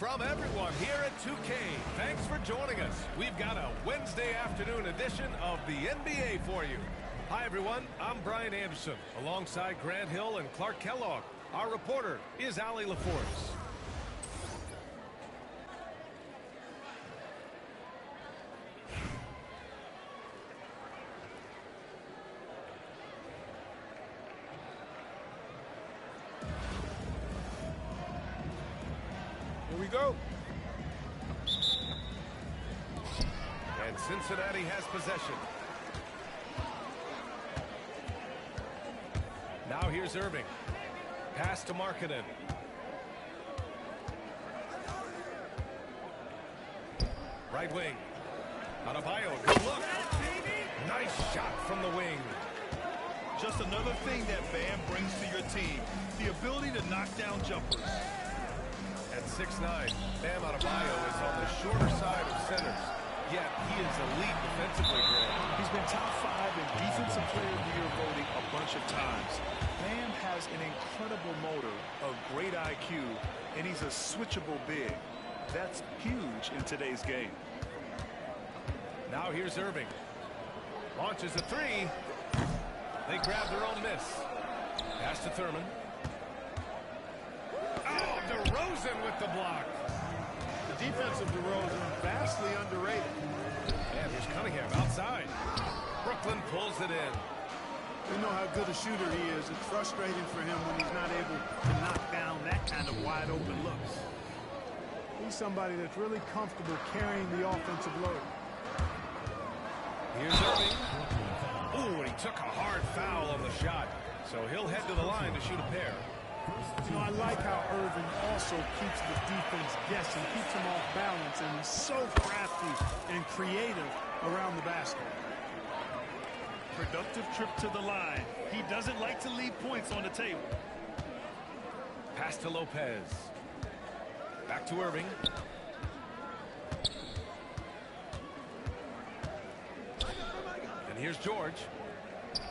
From everyone here at 2K, thanks for joining us. We've got a Wednesday afternoon edition of the NBA for you. Hi, everyone. I'm Brian Anderson, alongside Grant Hill and Clark Kellogg. Our reporter is Allie LaForce. Here we go. And Cincinnati has possession. Now here's Irving. Pass to Markkanen. Right wing. Adebayo, good look. Nice shot from the wing. Just another thing that Bam brings to your team, the ability to knock down jumpers. At 6'9", Bam Adebayo is on the shorter side of centers, yet he is elite defensively. He's been top 5 in Defensive Player of the Year voting a bunch of times. Bam has an incredible motor, a great IQ, and he's a switchable big. That's huge in today's game. Now here's Irving. Launches a three. They grab their own miss. Pass to Thurman. Oh, DeRozan with the block. The defense of DeRozan vastly underrated. And here's Cunningham outside. Brooklyn pulls it in. We know how good a shooter he is. It's frustrating for him when he's not able to knock down that kind of wide open looks. He's somebody that's really comfortable carrying the offensive load. Here's Irving. Ooh, and he took a hard foul on the shot. So he'll head to the line to shoot a pair. You know, I like how Irving also keeps the defense guessing, keeps them off balance, and he's so crafty and creative around the basket. Productive trip to the line. He doesn't like to leave points on the table. Pass to Lopez. Back to Irving. And here's George.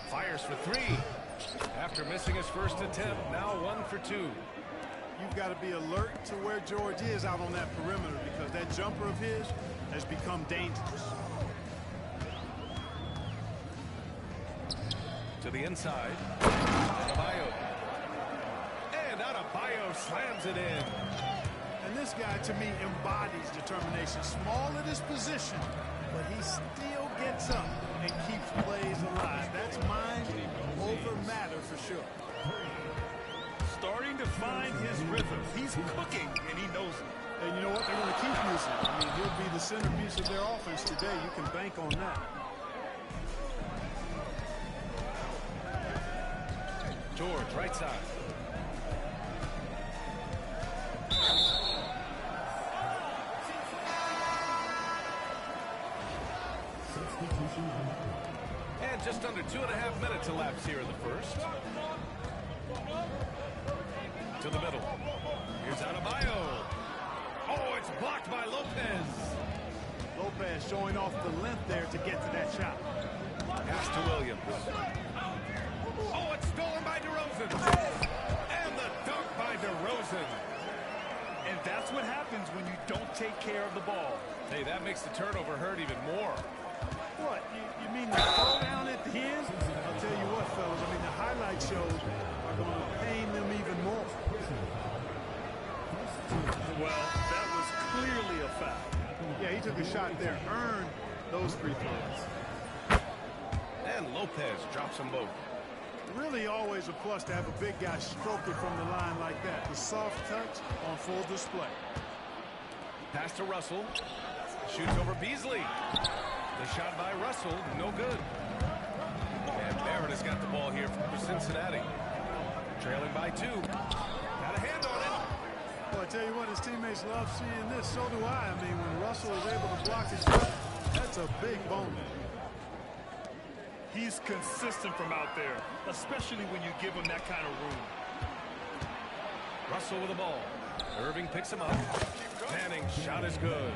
Fires for three. After missing his first attempt, now 1 for 2. You've got to be alert to where George is out on that perimeter, because that jumper of his has become dangerous. To the inside. Adebayo. And Adebayo slams it in. And this guy, to me, embodies determination. Small at his position, but he still gets up and keeps plays alive. That's mind over matter for sure. Starting to find his rhythm. He's cooking, and he knows it. And you know what? They're going to keep using him. I mean, he'll be the centerpiece of their offense today. You can bank on that. George, right side. And just under 2.5 minutes elapsed here in the first. To the middle. Here's Adebayo. Oh, it's blocked by Lopez. Lopez showing off the length there to get to that shot. Pass to Williams. Oh, it's stolen by DeRozan. And the dunk by DeRozan. And that's what happens when you don't take care of the ball. Hey, that makes the turnover hurt even more. What? You mean the throw down at the end? I'll tell you what, fellas. I mean, the highlight shows are going to pain them even more. Well, that was clearly a foul. Yeah, he took a shot there, earned those free throws. And Lopez drops them both. Really always a plus to have a big guy stroke it from the line like that. The soft touch on full display. Pass to Russell. Shoots over Beasley. The shot by Russell, no good. And Barrett has got the ball here for Cincinnati. Trailing by 2. Got a hand on it. Well, I tell you what, his teammates love seeing this. So do I. I mean, when Russell is able to block his shot, that's a big bonus. He's consistent from out there, especially when you give him that kind of room. Russell with the ball. Irving picks him up. Manning's shot is good.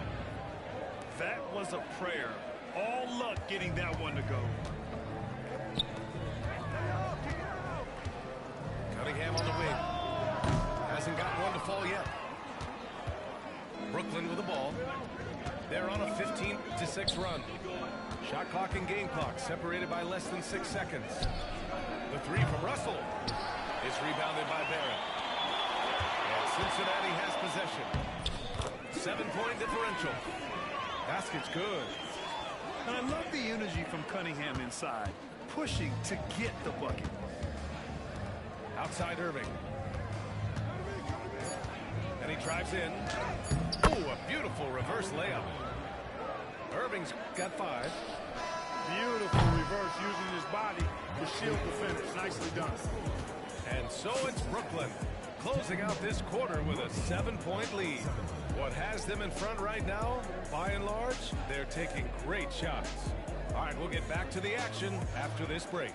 That was a prayer. All luck getting that one to go. Cunningham on the wing. Hasn't gotten one to fall yet. Brooklyn with the ball. They're on a 15-6 run. Shot clock and game clock separated by less than 6 seconds. The three from Russell is rebounded by Barrett. And Cincinnati has possession. 7-point differential. Basket's good. And I love the energy from Cunningham inside, pushing to get the bucket. Outside Irving. And he drives in. Ooh, a beautiful reverse layup. Irving's got 5. Beautiful reverse using his body to shield the finish. Nicely done. And so it's Brooklyn closing out this quarter with a 7-point lead. What has them in front right now, by and large, they're taking great shots. All right, we'll get back to the action after this break.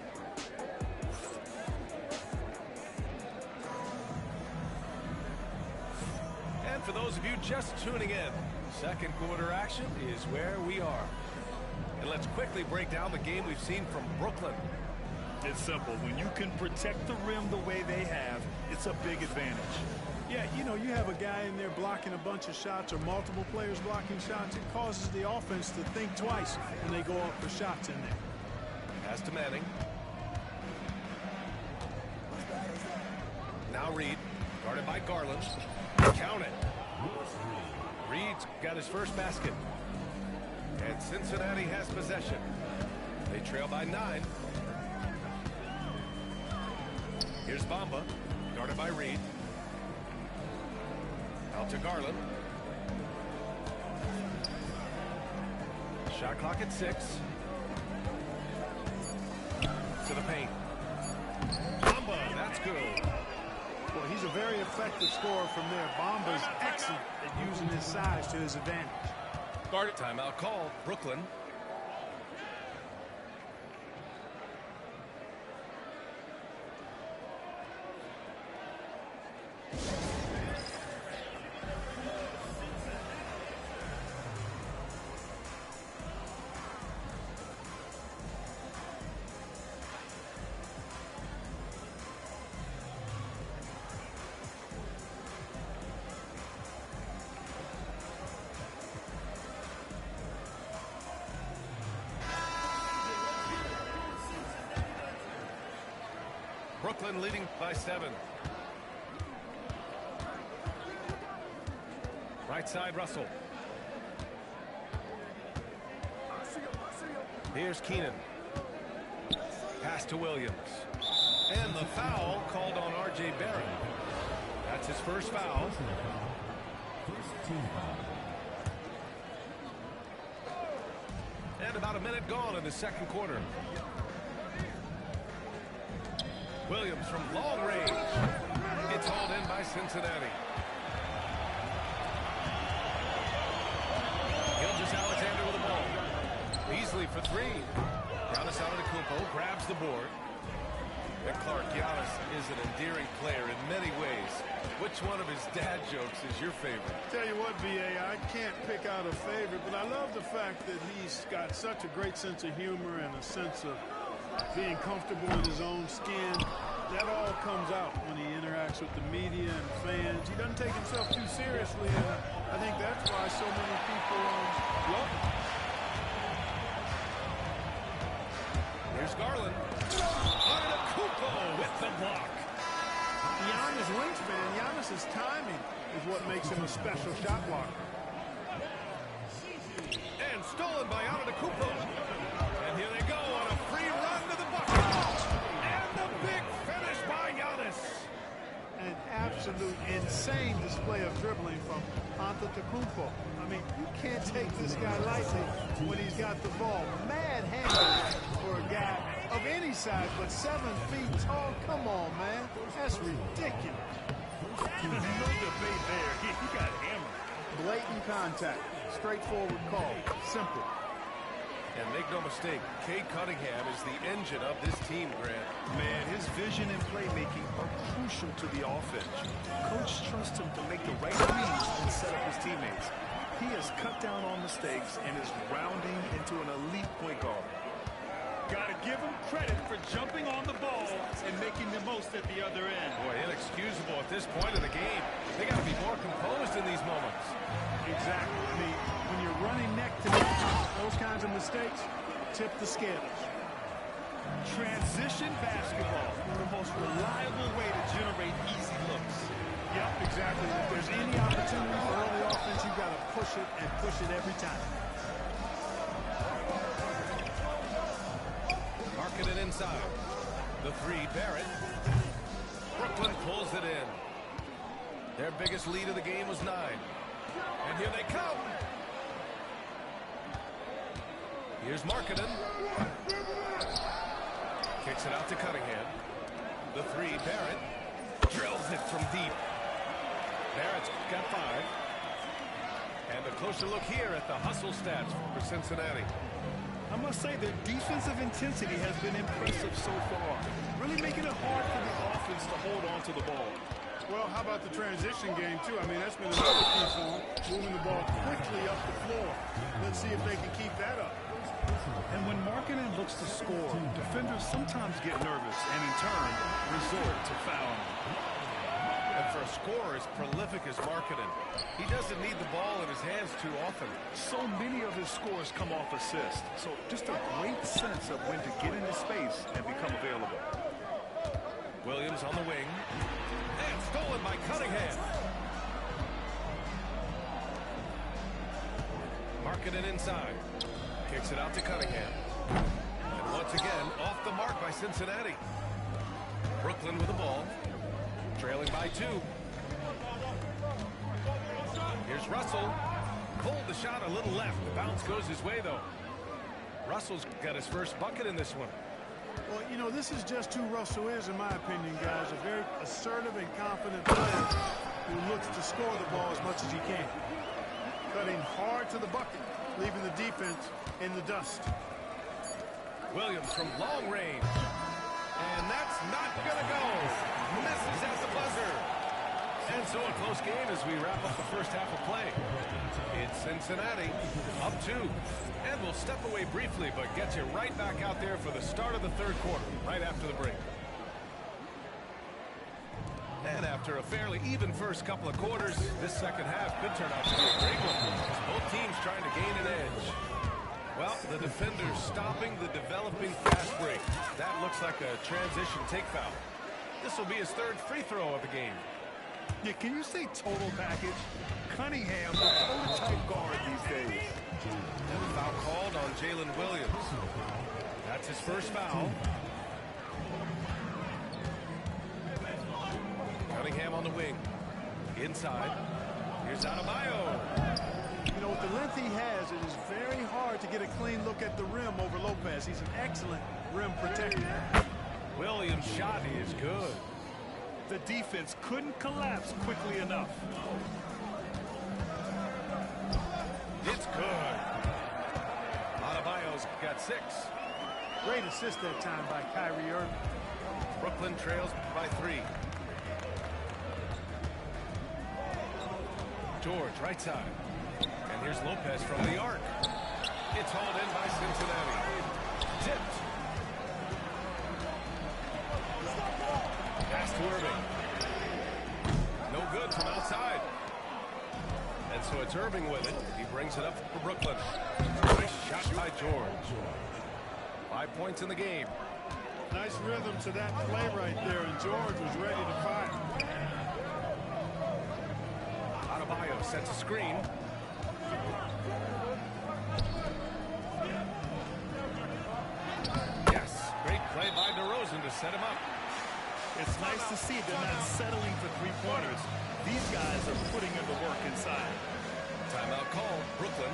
And for those of you just tuning in, second quarter action is where we are. And let's quickly break down the game we've seen from Brooklyn. It's simple. When you can protect the rim the way they have, it's a big advantage. Yeah, you know, you have a guy in there blocking a bunch of shots or multiple players blocking shots. It causes the offense to think twice when they go up for shots in there. Pass to Manning. Now Reed, guarded by Garland. Count it. Reed's got his first basket. And Cincinnati has possession. They trail by 9. Here's Bamba, guarded by Reed. Out to Garland. Shot clock at 6. To the paint. Bamba, that's good. Well, he's a very effective scorer from there. Bamba's excellent at using his size to his advantage. Guarded. Timeout call, Brooklyn. Brooklyn leading by 7. Right side, Russell. Here's Keenan. Pass to Williams. And the foul called on R.J. Barrett. That's his first foul. And about a minute gone in the second quarter. Williams from long range. It's hauled in by Cincinnati. Gilgeous-Alexander with the ball. Beasley for 3. Giannis Antetokounmpo grabs the board. And Clark, Giannis is an endearing player in many ways. Which one of his dad jokes is your favorite? Tell you what, B.A., I can't pick out a favorite, but I love the fact that he's got such a great sense of humor and a sense of being comfortable in his own skin. That all comes out when he interacts with the media and fans. He doesn't take himself too seriously, and I think that's why so many people love him. Here's Garland. Antetokounmpo with the block. Giannis wingspan, Giannis's timing is what makes him a special shot blocker. And stolen by Antetokounmpo. And here they go on a free run to the bucket. And the big finish by Giannis. An absolute insane display of dribbling from Antetokounmpo. I mean, you can't take this guy lightly when he's got the ball. Mad handle for a guy of any size, but 7 feet tall. Come on, man. That's ridiculous. No debate there. He got hammered. Blatant contact. Straightforward call. Simple. And make no mistake, Cade Cunningham is the engine of this team, Grant. Man, his vision and playmaking are crucial to the offense. Coach trusts him to make the right reads and set up his teammates. He has cut down on mistakes and is rounding into an elite point guard. Got it give him credit for jumping on the ball and making the most at the other end. Boy, inexcusable at this point in the game. They got to be more composed in these moments. Exactly. I mean, when you're running neck to neck, those kinds of mistakes tip the scales. Transition basketball, the most reliable way to generate easy looks. Yep, exactly. If there's any opportunity for early offense, you've got to push it and push it every time. Marking it inside. The three, Barrett. Brooklyn pulls it in. Their biggest lead of the game was 9. And here they come. Here's Markkanen. Kicks it out to Cunningham. The three, Barrett. Drills it from deep. Barrett's got 5. And a closer look here at the hustle stats for Cincinnati. I must say their defensive intensity has been impressive so far, really making it hard for the offense to hold on to the ball. Well, how about the transition game, too? I mean, that's been another key for them, moving the ball quickly up the floor. Let's see if they can keep that up. And when Markkanen looks to score, defenders sometimes get nervous and, in turn, resort to fouling. And for a scorer as prolific as Markkanen, he doesn't need the ball in his hands too often. So many of his scores come off assists. So just a great sense of when to get into space and become available. Williams on the wing. And stolen by Cunningham. Markkanen inside. Kicks it out to Cunningham. And once again, off the mark by Cincinnati. Brooklyn with the ball. Trailing by 2. Here's Russell. Pulled the shot a little left. The bounce goes his way, though. Russell's got his first bucket in this one. Well, you know, this is just who Russell is, in my opinion, guys. A very assertive and confident player who looks to score the ball as much as he can. Cutting hard to the bucket, leaving the defense in the dust. Williams from long range. And that's not going to go. Misses at the buzzer. And so a close game as we wrap up the first half of play. It's Cincinnati up 2. And we'll step away briefly, but get you right back out there for the start of the third quarter, right after the break. And after a fairly even first couple of quarters, this second half could turn out to be a great one. Both teams trying to gain an edge. Well, the defender's stopping the developing fast break. That looks like a transition take foul. This will be his 3rd free throw of the game. Yeah, can you say total package? Cunningham, the prototype guard these days. And a foul called on Jalen Williams. That's his first foul. Cunningham on the wing. Inside. Here's Adebayo. You know, with the length he has, it is very hard to get a clean look at the rim over Lopez. He's an excellent rim protector. Williams' shot is good. The defense couldn't collapse quickly enough. It's good. Adebayo's got 6. Great assist that time by Kyrie Irving. Brooklyn trails by 3. George, right side. And here's Lopez from the arc. It's hauled in by Cincinnati. Tipped. Pass to Irving. No good from outside. And so it's Irving with it. He brings it up for Brooklyn. Nice shot by George. 5 points in the game. Nice rhythm to that play right there, and George was ready to fire. Adebayo sets a screen. Yes, great play by DeRozan to set him up. It's nice to see they're not settling for 3-pointers. These guys are putting in the work inside. Timeout called, Brooklyn.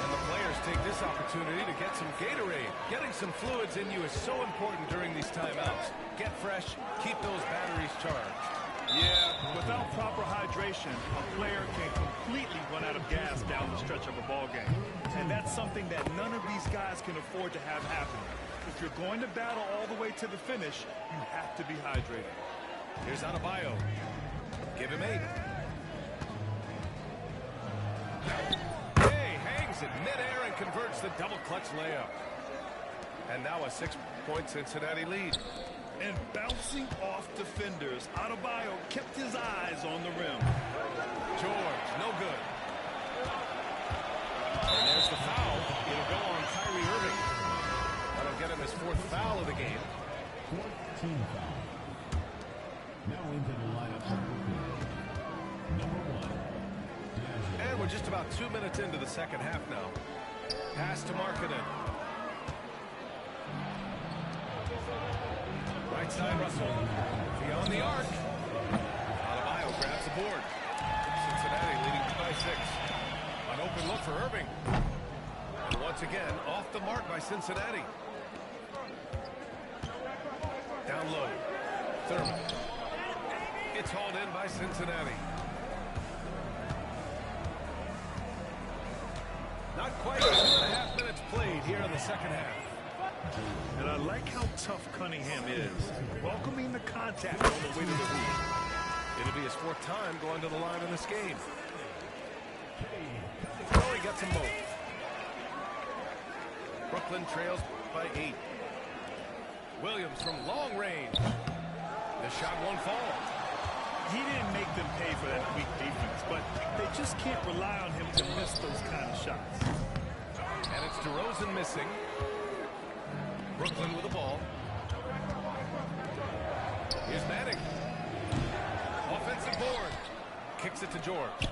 And the players take this opportunity to get some Gatorade. Getting some fluids in you is so important during these timeouts. Get fresh, keep those batteries charged. Yeah, without proper hydration, a player can completely run out of gas down the stretch of a ball game. And that's something that none of these guys can afford to have happen. If you're going to battle all the way to the finish, you have to be hydrated. Here's Adebayo. Give him 8. Hey, hangs in midair and converts the double clutch layup. And now a 6-point Cincinnati lead. And bouncing off defenders, Adebayo kept his eyes on the rim. George, no good. And there's the foul. It'll go on Kyrie Irving. That'll get him his 4th foul of the game. 4th team foul. Now into the lineup for Brooklyn. Number 1. And we're just about 2 minutes into the second half now. Pass to Markkanen. Right side, Russell. Beyond the arc. Adebayo grabs the board. Cincinnati leading by 6. An open look for Irving. And once again, off the mark by Cincinnati. Down low. Thurman. It's hauled in by Cincinnati. Not quite 2.5 minutes played here in the second half. And I like how tough Cunningham is, welcoming the contact on the way to the hoop. It'll be his 4th time going to the line in this game. Oh, he gets them both. Brooklyn trails by 8. Williams from long range. The shot won't fall. He didn't make them pay for that weak defense, but they just can't rely on him to miss those kind of shots. And it's DeRozan missing. Brooklyn with the ball. Here's Manning. Offensive board. Kicks it to George.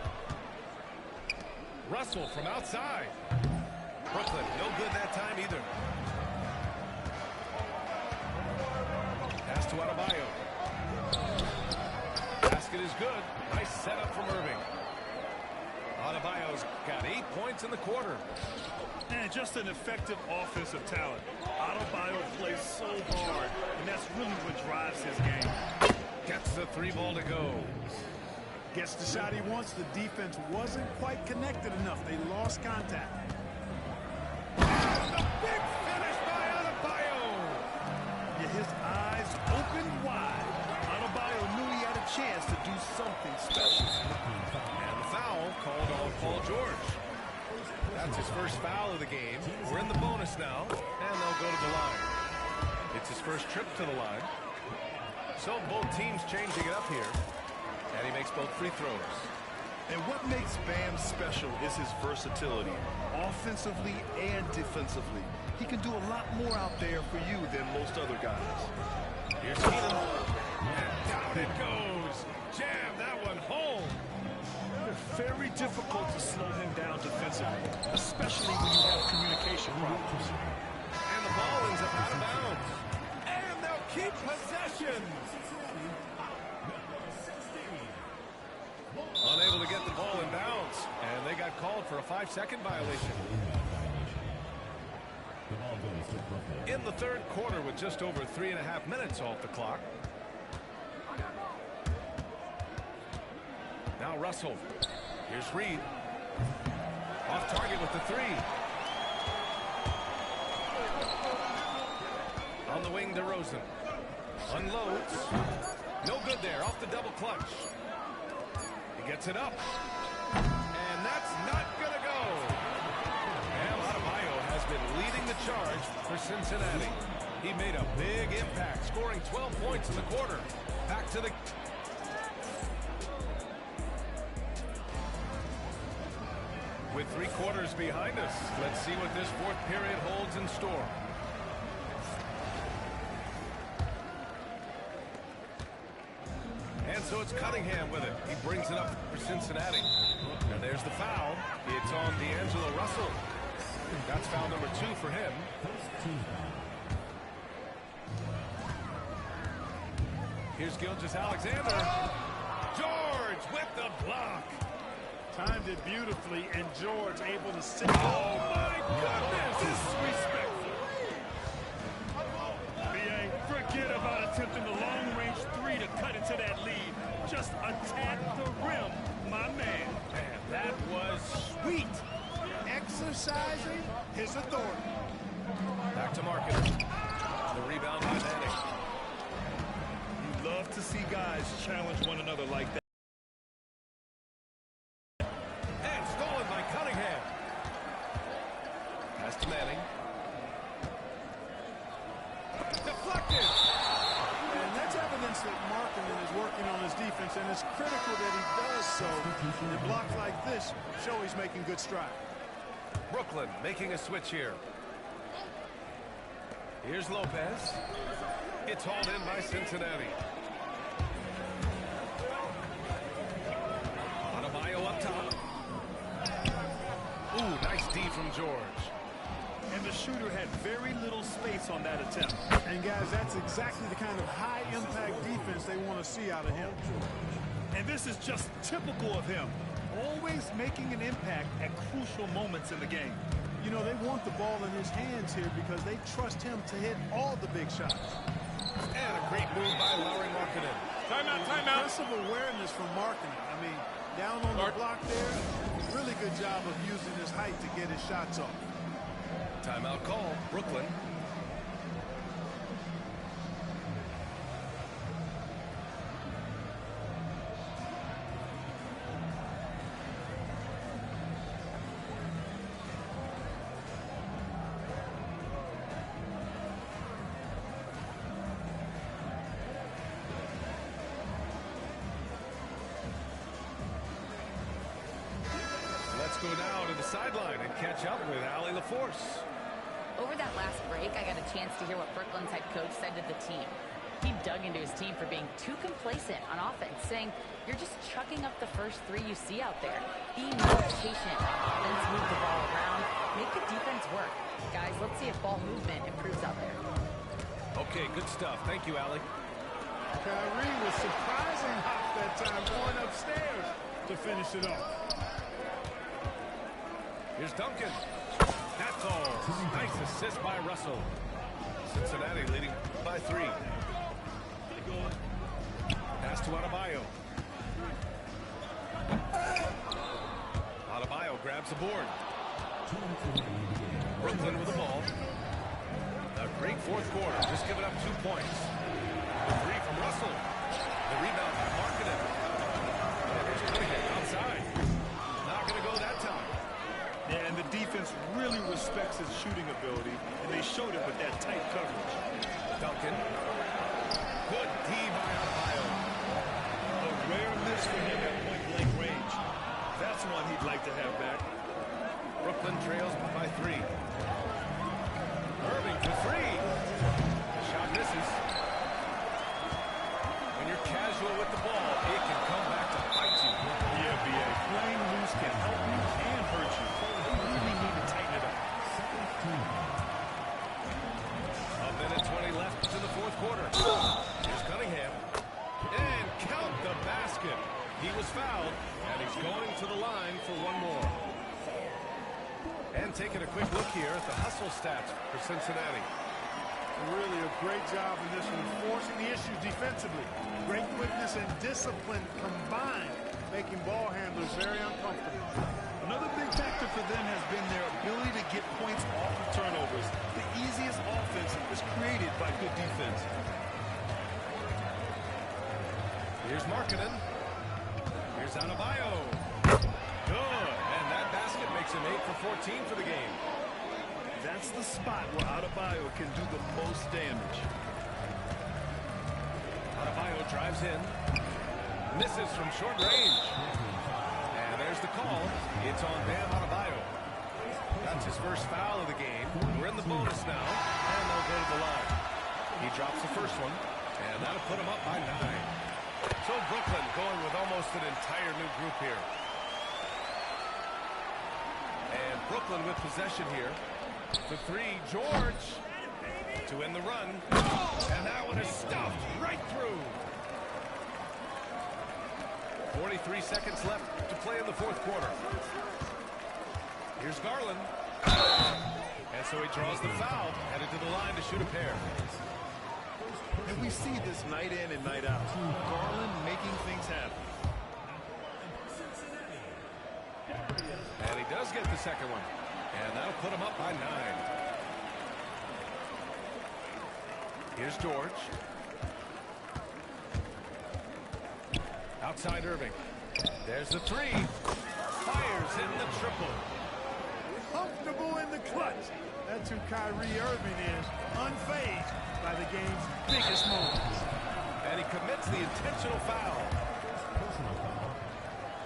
Russell from outside. Brooklyn, no good that time either. Pass to Adebayo. Basket is good. Nice setup from Irving. Adebayo's got 8 points in the quarter. And just an effective offensive talent. Adebayo plays so hard, and that's really what drives his game. Gets the 3 ball to go. Gets the shot he wants. The defense wasn't quite connected enough. They lost contact. Big finish by Adebayo. Yeah, his eyes opened wide. Adebayo knew he had a chance to do something special. And the foul called on Paul George. That's his first foul of the game. We're in the bonus now, and they'll go to the line. It's his first trip to the line. So both teams changing it up here. And he makes both free throws. And what makes Bam special is his versatility, offensively and defensively. He can do a lot more out there for you than most other guys. Here's Keenan. And down it goes. Jam that one home. Very difficult to slow him down defensively, especially when you have communication problems. And the ball ends up out of bounds. And they'll keep possession. Unable to get the ball in bounds. And they got called for a 5-second violation. In the third quarter with just over 3.5 minutes off the clock. Now Russell. Here's Reed. Off target with the 3. On the wing, DeRozan. Unloads. No good there. Off the double clutch. He gets it up. And that's not going to go. And Adebayo has been leading the charge for Cincinnati. He made a big impact, scoring 12 points in the quarter. Back to the... With 3 quarters behind us, let's see what this 4th period holds in store. And so it's Cunningham with it. He brings it up for Cincinnati. And there's the foul. It's on D'Angelo Russell. That's foul number 2 for him. Here's Gilgeous-Alexander. George with the block. Timed it beautifully, and George able to sit. Oh, my goodness! Disrespectful. B.A., forget about attempting the long-range 3 to cut into that lead. Just attack the rim, my man. Man, that was sweet. Exercising his authority. Back to Markkanen. The rebound by Manning. You love to see guys challenge one another like that. And stolen by Cunningham. Pass to Manning. thinks that Markkanen is working on his defense, and it's critical that he does so. And blocks like this show he's making good strides. Brooklyn making a switch here. Here's Lopez. It's hauled in by Cincinnati. Adebayo up top. Ooh, nice D from George. And the shooter had very little space on that attempt. And guys, that's exactly the kind of high-impact defense they want to see out of him. And this is just typical of him. Always making an impact at crucial moments in the game. You know, they want the ball in his hands here because they trust him to hit all the big shots. And a great move by Lauri Markkanen. Timeout, timeout. Impressive awareness from Markkanen. I mean, down on the block there, really good job of using his height to get his shots off. Timeout call, Brooklyn. Let's go now to the sideline and catch up with Allie LaForce. Over that last break, I got a chance to hear what Brooklyn's head coach said to the team. He dug into his team for being too complacent on offense, saying, "You're just chucking up the first three you see out there. Be more patient. Offense, move the ball around. Make the defense work. Guys, let's see if ball movement improves out there." Okay, good stuff. Thank you, Allie. Kyrie was surprising hot that time, going upstairs to finish it off. Here's Duncan. That's all. Nice assist by Russell. Cincinnati leading by 3. Pass to Adebayo. Adebayo grabs the board. Brooklyn with the ball. A great fourth quarter. Just giving up 2 points. The 3 from Russell. The rebound by Markkanen. Outside. Not going to go that time. Yeah, and the defense really respects his shooting ability, and they showed it with that tight coverage. Duncan. Good D by Adebayo. A rare miss for him at point-blank range. That's one he'd like to have back. Brooklyn trails by 3. Irving for 3. The shot misses. When you're casual with the ball, it can come back to bite you. Yeah, B.A. Playing loose can help you and hurt you. Need to tighten it up. A minute 20 left in the fourth quarter. Here's Cunningham. And count the basket. He was fouled, and he's going to the line for one more. And taking a quick look here at the hustle stats for Cincinnati. Really a great job in this one, forcing the issue defensively. Great quickness and discipline combined, making ball handlers very uncomfortable. Another big factor for them has been their ability to get points off of turnovers. The easiest offense is created by good defense. Here's Markkanen. Here's Adebayo. Good. And that basket makes him 8 for 14 for the game. That's the spot where Adebayo can do the most damage. Adebayo drives in. Misses from short range. And there's the call. It's on Bam Adebayo. That's his first foul of the game. We're in the bonus now, and they'll go to the line. He drops the first one, and that'll put him up by 9. So Brooklyn going with almost an entire new group here. And Brooklyn with possession here. The 3, George, to end the run. And that one is stuffed right through. 43 seconds left to play in the fourth quarter. Here's Garland. And so he draws the foul, headed to the line to shoot a pair. And we see this night in and night out. Garland making things happen. And he does get the second one. And that'll put him up by 9. Here's George. Outside Irving. There's the 3. Fires in the triple. Comfortable in the clutch. That's who Kyrie Irving is. Unfazed by the game's biggest moments. And he commits the intentional foul. Personal foul.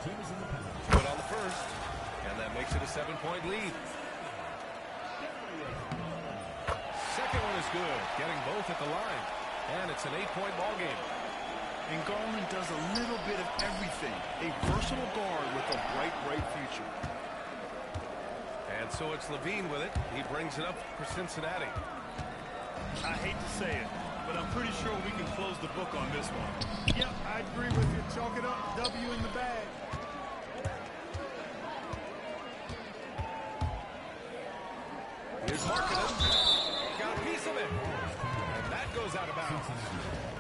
Team is in the penalty. Good on the first. And that makes it a 7-point lead. Second one is good. Getting both at the line. And it's an 8-point ball game. And Garland does a little bit of everything. A versatile guard with a bright future. And so it's Levine with it. He brings it up for Cincinnati. I hate to say it, but I'm pretty sure we can close the book on this one. Yep, I agree with you. Chalk it up. W in the bag. Here's Markkanen. Got a piece of it. And that goes out of bounds.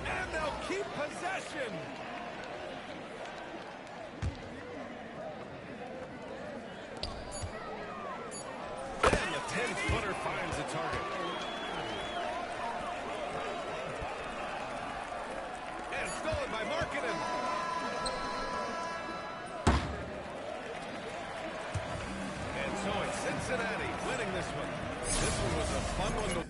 And they'll keep possession. And the 10-footer finds the target. And stolen by Markkanen. And so it's Cincinnati winning this one. This one was a fun one to